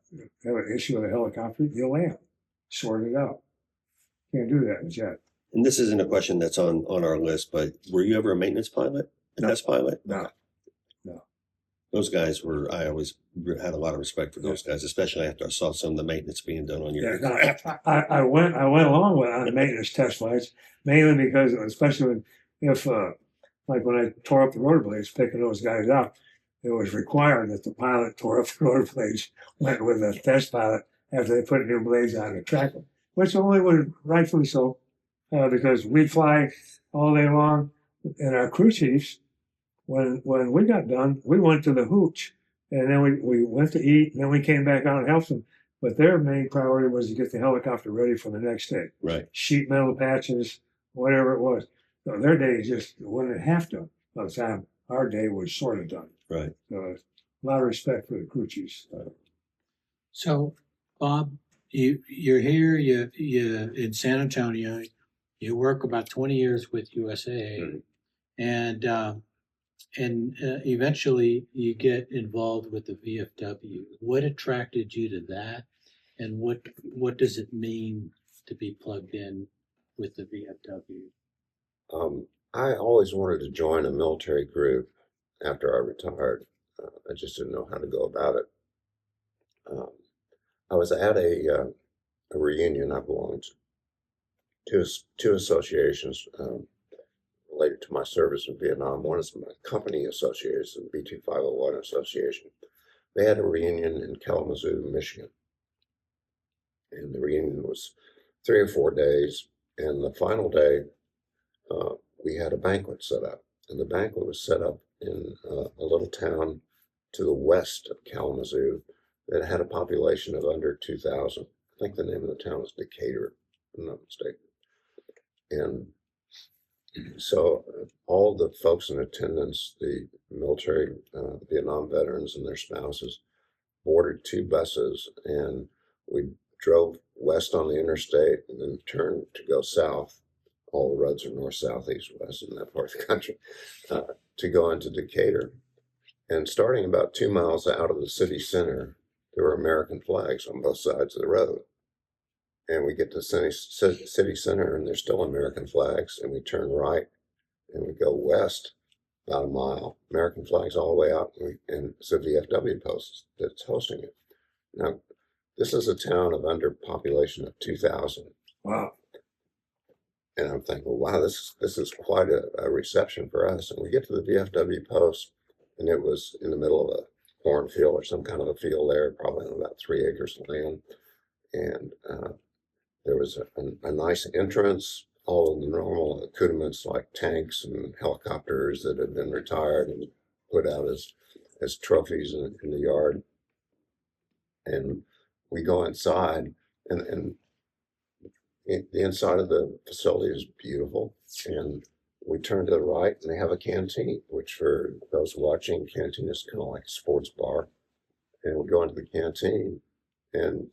an issue with a helicopter, you land, sort it out. Can't do that in a jet. And this isn't a question that's on our list, but were you ever a maintenance pilot, a test pilot? No. Those guys were, I always had a lot of respect for those guys, especially after I saw some of the maintenance being done on your aircraft. I went along with on maintenance test flights, mainly because, especially if like when I tore up the rotor blades, picking those guys out, it was required that the pilot tore up the rotor blades, went with a test pilot after they put new blades on to track them, which only was rightfully so, because we fly all day long, and our crew chiefs, when we got done, we went to the hooch, and then we went to eat, and then we came back out and helped them. But their main priority was to get the helicopter ready for the next day. Right. Sheet metal patches, whatever it was. So their day just wasn't half done by the time our day was sort of done. Right. So a lot of respect for the crew chiefs. So, Bob, you're here. You in San Antonio. You work about 20 years with USAA, and eventually you get involved with the VFW. What attracted you to that, and what does it mean to be plugged in with the VFW? I always wanted to join a military group after I retired. I just didn't know how to go about it. I was at a reunion. I belonged to two associations related to my service in Vietnam. One is my company association, the B2501 Association. They had a reunion in Kalamazoo, Michigan. And the reunion was 3 or 4 days. And the final day, we had a banquet set up. And the banquet was set up in a little town to the west of Kalamazoo that had a population of under 2,000. I think the name of the town was Decatur, if I'm not mistaken. And so all the folks in attendance, the military, Vietnam veterans and their spouses, boarded 2 buses, and we drove west on the interstate and then turned to go south. All the roads are north, south, east, west in that part of the country, to go into Decatur. And starting about 2 miles out of the city center, there were American flags on both sides of the road. And we get to city center, and there's still American flags, and we turn right, and we go west about a mile, American flags all the way out, and it's a VFW Post that's hosting it. Now, this is a town of under population of 2,000. Wow. And I'm thinking, wow, this is quite a reception for us. And we get to the VFW Post, and it was in the middle of a cornfield or some kind of a field there, probably on about 3 acres of land. And there was a nice entrance, all of the normal accoutrements like tanks and helicopters that had been retired and put out as trophies in the yard. And we go inside, and the inside of the facility is beautiful. And we turn to the right, and they have a canteen, which for those watching, canteen is kind of like a sports bar. And we go into the canteen, and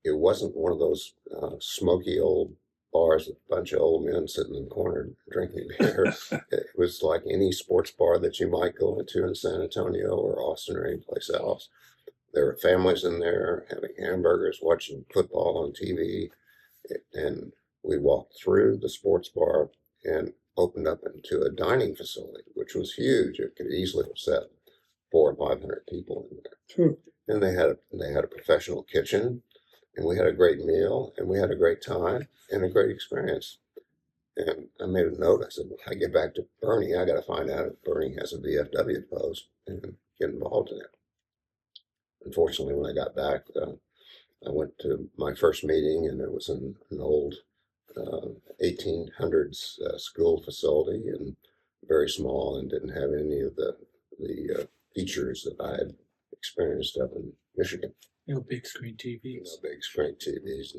it wasn't one of those smoky old bars with a bunch of old men sitting in the corner drinking beer. It was like any sports bar that you might go into in San Antonio or Austin or any place else. There were families in there having hamburgers, watching football on TV. And we walked through the sports bar and opened up into a dining facility, which was huge. It could easily have set 400 or 500 people in there. True. And they had a professional kitchen, and we had a great meal, and we had a great time and a great experience. And I made a note. I said, when I get back to Bernie, I got to find out if Bernie has a VFW Post and get involved in it. Unfortunately, when I got back, I went to my first meeting, and it was in an old 1800s school facility, and very small, and didn't have any of the features that I had experienced up in Michigan. No big screen TVs. No big screen TVs.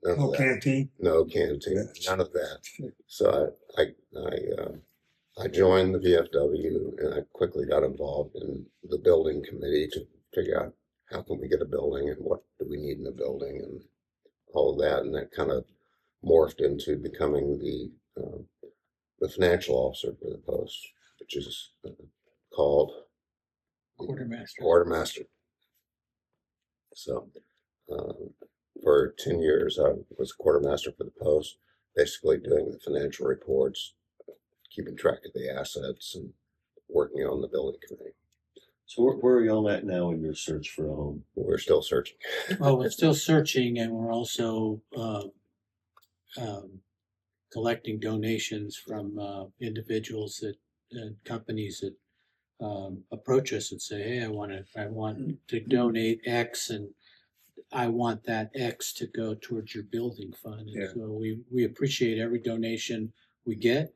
None No of that. canteen. No canteen. None of that. So I joined the VFW, and I quickly got involved in the building committee to figure out how can we get a building and what do we need in a building and all of that. And that kind of morphed into becoming the financial officer for the Post, which is called Quartermaster. So for 10 years, I was quartermaster for the Post, basically doing the financial reports, keeping track of the assets, and working on the building committee. So where are y'all at now in your search for a home? We're still searching. Well, we're still searching, and we're also collecting donations from individuals and companies that approach us and say, "Hey, I want to donate X, and I want that X to go towards your building fund." And so we appreciate every donation we get.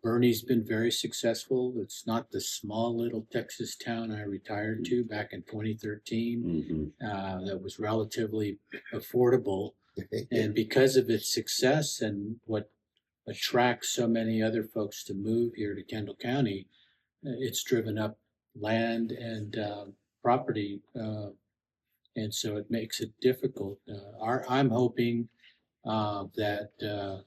Bernie's been very successful. It's not the small little Texas town I retired to back in 2013. That was relatively affordable. And because of its success and what attracts so many other folks to move here to Kendall County, it's driven up land and property. And so it makes it difficult. I'm hoping that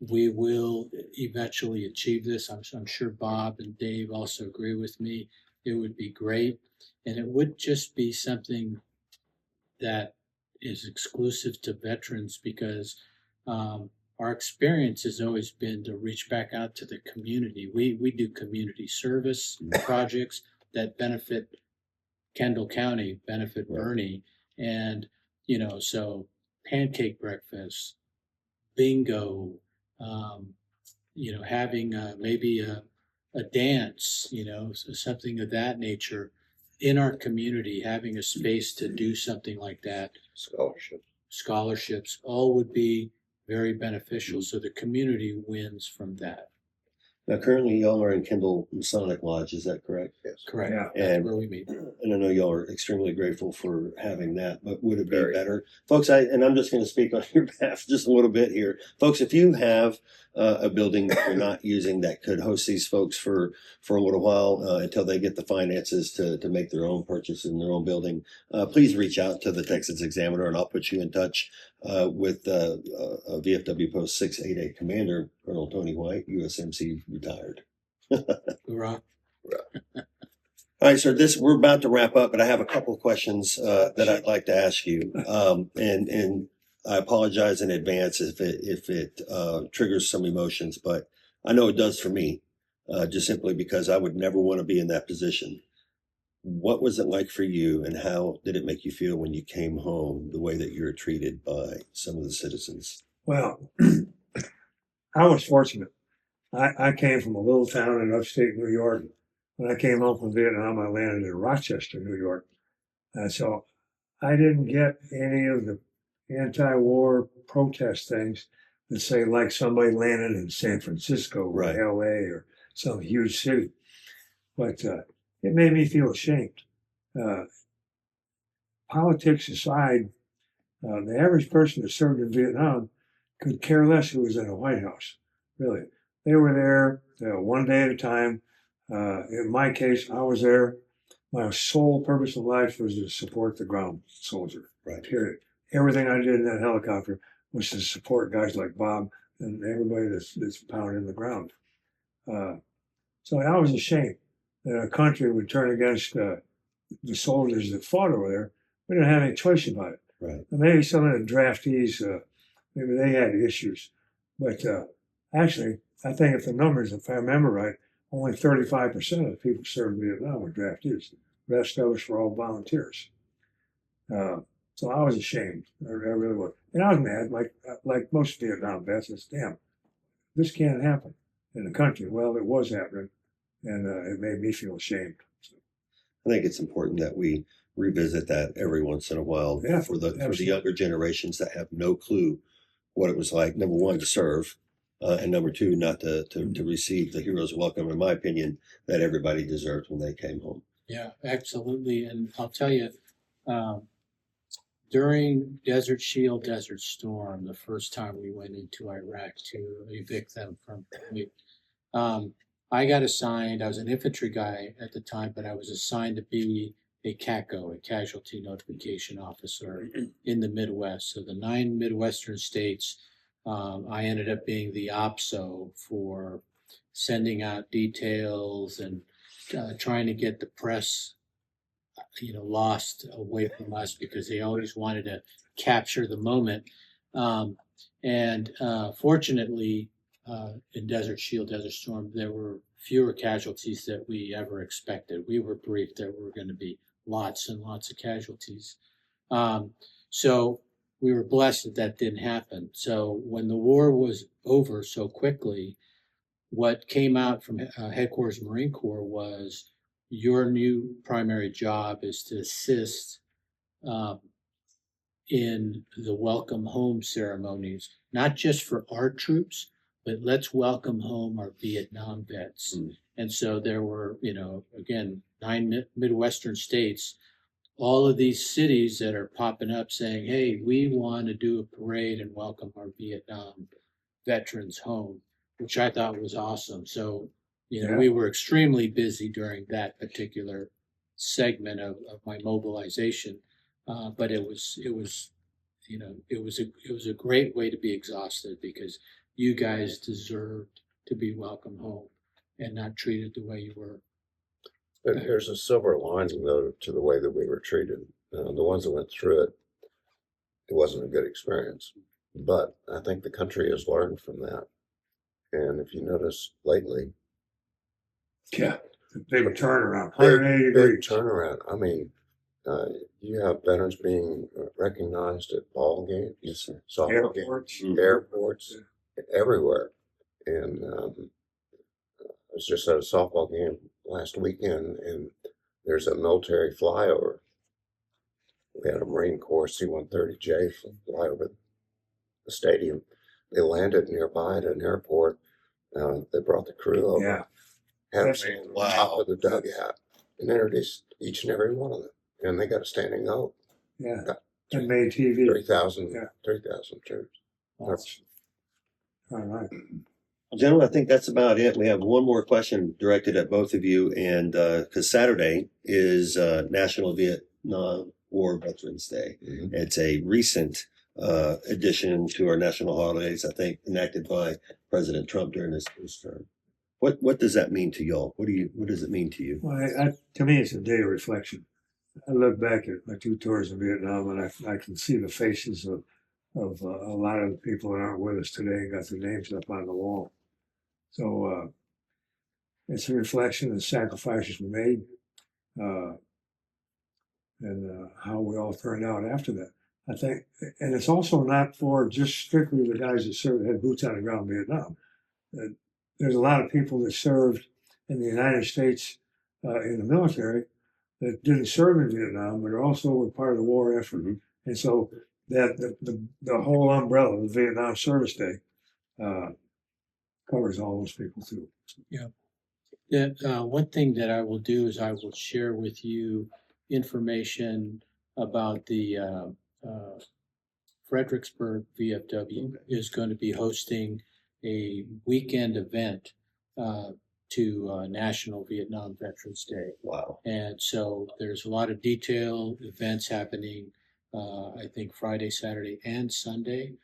we will eventually achieve this. I'm sure Bob and Dave also agree with me. It would be great. And it would just be something that is exclusive to veterans, because our experience has always been to reach back out to the community. We do community service projects that benefit Kendall County, benefit Bernie. And, so pancake breakfast, bingo, having maybe a dance, something of that nature in our community, having a space to do something like that. Scholarship. scholarships, all would be very beneficial. So the community wins from that. Now, currently, y'all are in Kendall Masonic Lodge. Is that correct? Yes. Correct. Yeah. That's And where we meet. And I know y'all are extremely grateful for having that, but would it be Very. better? Folks, I'm just going to speak on your behalf just a little bit here. Folks, if you have a building that you're not using that could host these folks for a little while until they get the finances to make their own purchase in their own building, please reach out to the Texas Examiner and I'll put you in touch with VFW Post 688 Commander, Colonel Tony White, USMC retired. Hoorah. All right, sir. We're about to wrap up, but I have a couple of questions that I'd like to ask you, and I apologize in advance if it triggers some emotions, but I know it does for me, just simply because I would never want to be in that position. What was it like for you, and how did it make you feel when you came home? The way that you were treated by some of the citizens. Well, I was fortunate. I came from a little town in upstate New York. When I came home from Vietnam, I landed in Rochester, New York. So I didn't get any of the anti-war protest things that say like somebody landed in San Francisco or Right. LA or some huge city. But it made me feel ashamed. Politics aside, the average person that served in Vietnam could care less who was in the White House, really. They were there one day at a time. In my case, I was there. My sole purpose of life was to support the ground soldier, Right. period. Everything I did in that helicopter was to support guys like Bob and everybody that's pounding the ground. So I was ashamed that a country would turn against the soldiers that fought over there. We didn't have any choice about it. Right. And maybe some of the draftees, maybe they had issues. But actually, I think if I remember right, only 35% of the people served in Vietnam were draftees. The rest of us were all volunteers. So I was ashamed. I really was. And I was mad, like most Vietnam vets. It's, damn, this can't happen in the country. Well, it was happening, and it made me feel ashamed. So, I think it's important that we revisit that every once in a while Yeah, for the absolutely. younger generations that have no clue what it was like. Number one, to serve, and number two, not to receive the hero's welcome, in my opinion, that everybody deserved when they came home. Yeah, absolutely. And I'll tell you, during Desert Shield, Desert Storm, the first time we went into Iraq to evict them from Kuwait, I got assigned, I was an infantry guy at the time, but I was assigned to be a CACO, a Casualty Notification Officer in the Midwest. So the 9 Midwestern states, I ended up being the OPSO for sending out details and trying to get the press, lost away from us because they always wanted to capture the moment. Fortunately, in Desert Shield, Desert Storm, there were fewer casualties than we ever expected. We were briefed there were going to be lots and lots of casualties. So we were blessed that didn't happen. So when the war was over so quickly, what came out from Headquarters Marine Corps was your new primary job is to assist in the welcome home ceremonies, not just for our troops, but let's welcome home our Vietnam vets. Mm. And so there were, again, 9 Midwestern states, all of these cities that are popping up saying, hey, we want to do a parade and welcome our Vietnam veterans home, which I thought was awesome. So, we were extremely busy during that particular segment of my mobilization. But it was a great way to be exhausted because you guys deserved to be welcome home and not treated the way you were. But there's a silver lining, though, to the way that we were treated. The ones that went through it, it wasn't a good experience. But I think the country has learned from that. And if you notice lately, yeah, big turnaround, 180 degrees. Big turnaround. I mean, you have veterans being recognized at ball games, softball games, airports, everywhere. And I was just at a softball game last weekend, and there's a military flyover We had a Marine Corps C-130J fly over the stadium. They landed nearby at an airport. They brought the crew over. Yeah. Had them That's- stand on top of the dugout and introduced each and every one of them. And they got a standing vote. Yeah. Got And made TV. 3,000 Yeah. 3,000 troops. All right. Gentlemen, I think that's about it. We have one more question directed at both of you, and because Saturday is National Vietnam War Veterans Day. Mhm. It's a recent addition to our national holidays, I think, enacted by President Trump during his term. What does that mean to y'all? What does it mean to you? Well, to me, it's a day of reflection. I look back at my 2 tours in Vietnam, and I can see the faces of a lot of the people that aren't with us today and got their names up on the wall. So it's a reflection of the sacrifices we made and how we all turned out after that. I think, and it's also not for just strictly the guys that served, had boots on the ground in Vietnam. There's a lot of people that served in the United States in the military that didn't serve in Vietnam, but also were part of the war effort. Mhm. And so that the whole umbrella of the Vietnam Service Day covers all those people too. One thing that I will do is I will share with you information about the Fredericksburg VFW is going to be hosting a weekend event to National Vietnam Veterans Day. Wow. And so there's a lot of detailed events happening, I think Friday, Saturday, and Sunday.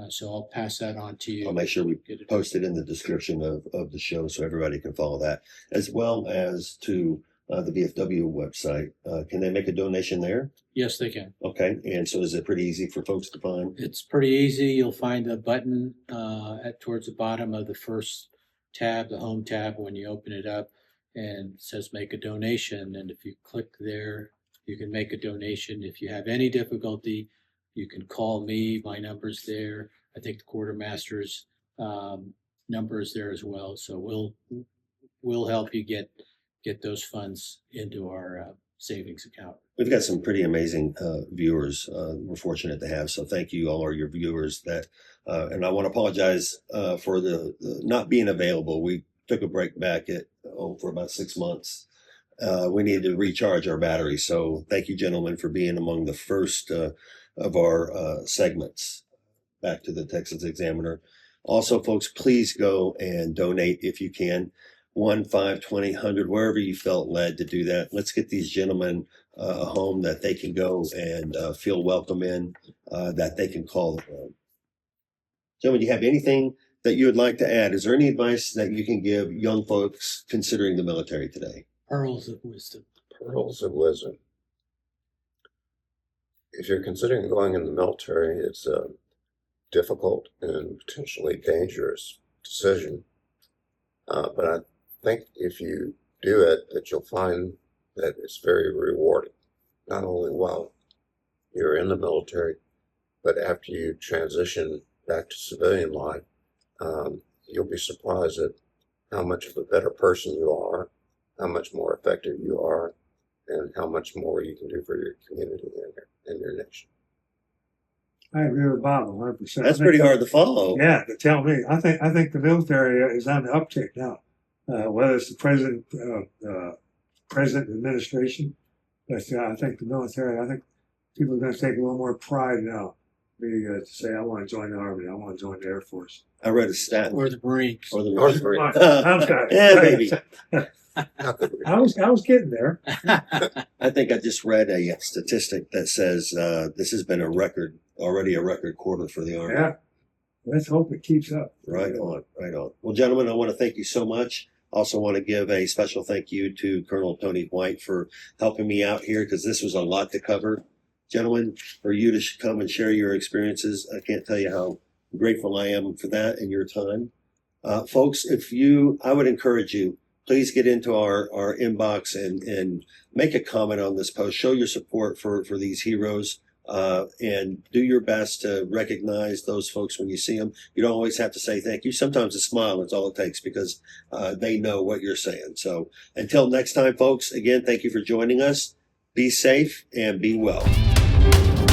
So I'll pass that on to you. I'll make sure we Get it. post it in the description of the show so everybody can follow that, as well as to the VFW website. Can they make a donation there? Yes, they can. Okay. And so is it pretty easy for folks to find? It's pretty easy. You'll find a button towards the bottom of the first tab, the home tab, when you open it up, and it says make a donation. And if you click there, you can make a donation. If you have any difficulty, you can call me. My number's there. I think the quartermaster's number is there as well. So we'll help you get those funds into our savings account. We've got some pretty amazing viewers we're fortunate to have. So thank you all your viewers that, and I want to apologize for the not being available. We took a break back for about 6 months. We needed to recharge our batteries. So thank you, gentlemen, for being among the first of our segments back to the Texas Examiner. Also, folks, please go and donate if you can. 1, 5, 20, 100, wherever you felt led to do that. Let's get these gentlemen a home that they can go and feel welcome in, that they can call their own. Gentlemen, do you have anything that you would like to add? Is there any advice that you can give young folks considering the military today? Pearls of wisdom. Pearls of wisdom. If you're considering going in the military, it's a difficult and potentially dangerous decision. But I think if you do it, that you'll find that it's very rewarding, not only while you're in the military, but after you transition back to civilian life, you'll be surprised at how much of a better person you are, how much more effective you are, and how much more you can do for your community and your nation. I agree with Bob 100%. That's pretty hard to follow. Yeah, to tell me. I think the military is on the uptick now. Whether it's the president administration, but I think the military. I think people are going to take a little more pride now, to say, I want to join the Army, I want to join the Air Force, I read a stat. Or the Marines. Or the Or the Marines. I'm sorry. Yeah, baby. I was getting there. I think I just read a statistic that says this has been already a record quarter for the Army. Yeah. Let's hope it keeps up. Right on, right on. Well, gentlemen, I want to thank you so much. Also want to give a special thank you to Colonel Tony White for helping me out here, because this was a lot to cover. Gentlemen, for you to come and share your experiences, I can't tell you how grateful I am for that and your time. Folks, I would encourage you, please get into our inbox and make a comment on this post. Show your support for these heroes. And do your best to recognize those folks when you see them. You don't always have to say thank you. Sometimes a smile is all it takes, because they know what you're saying. So until next time, folks, again, thank you for joining us. Be safe and be well. you.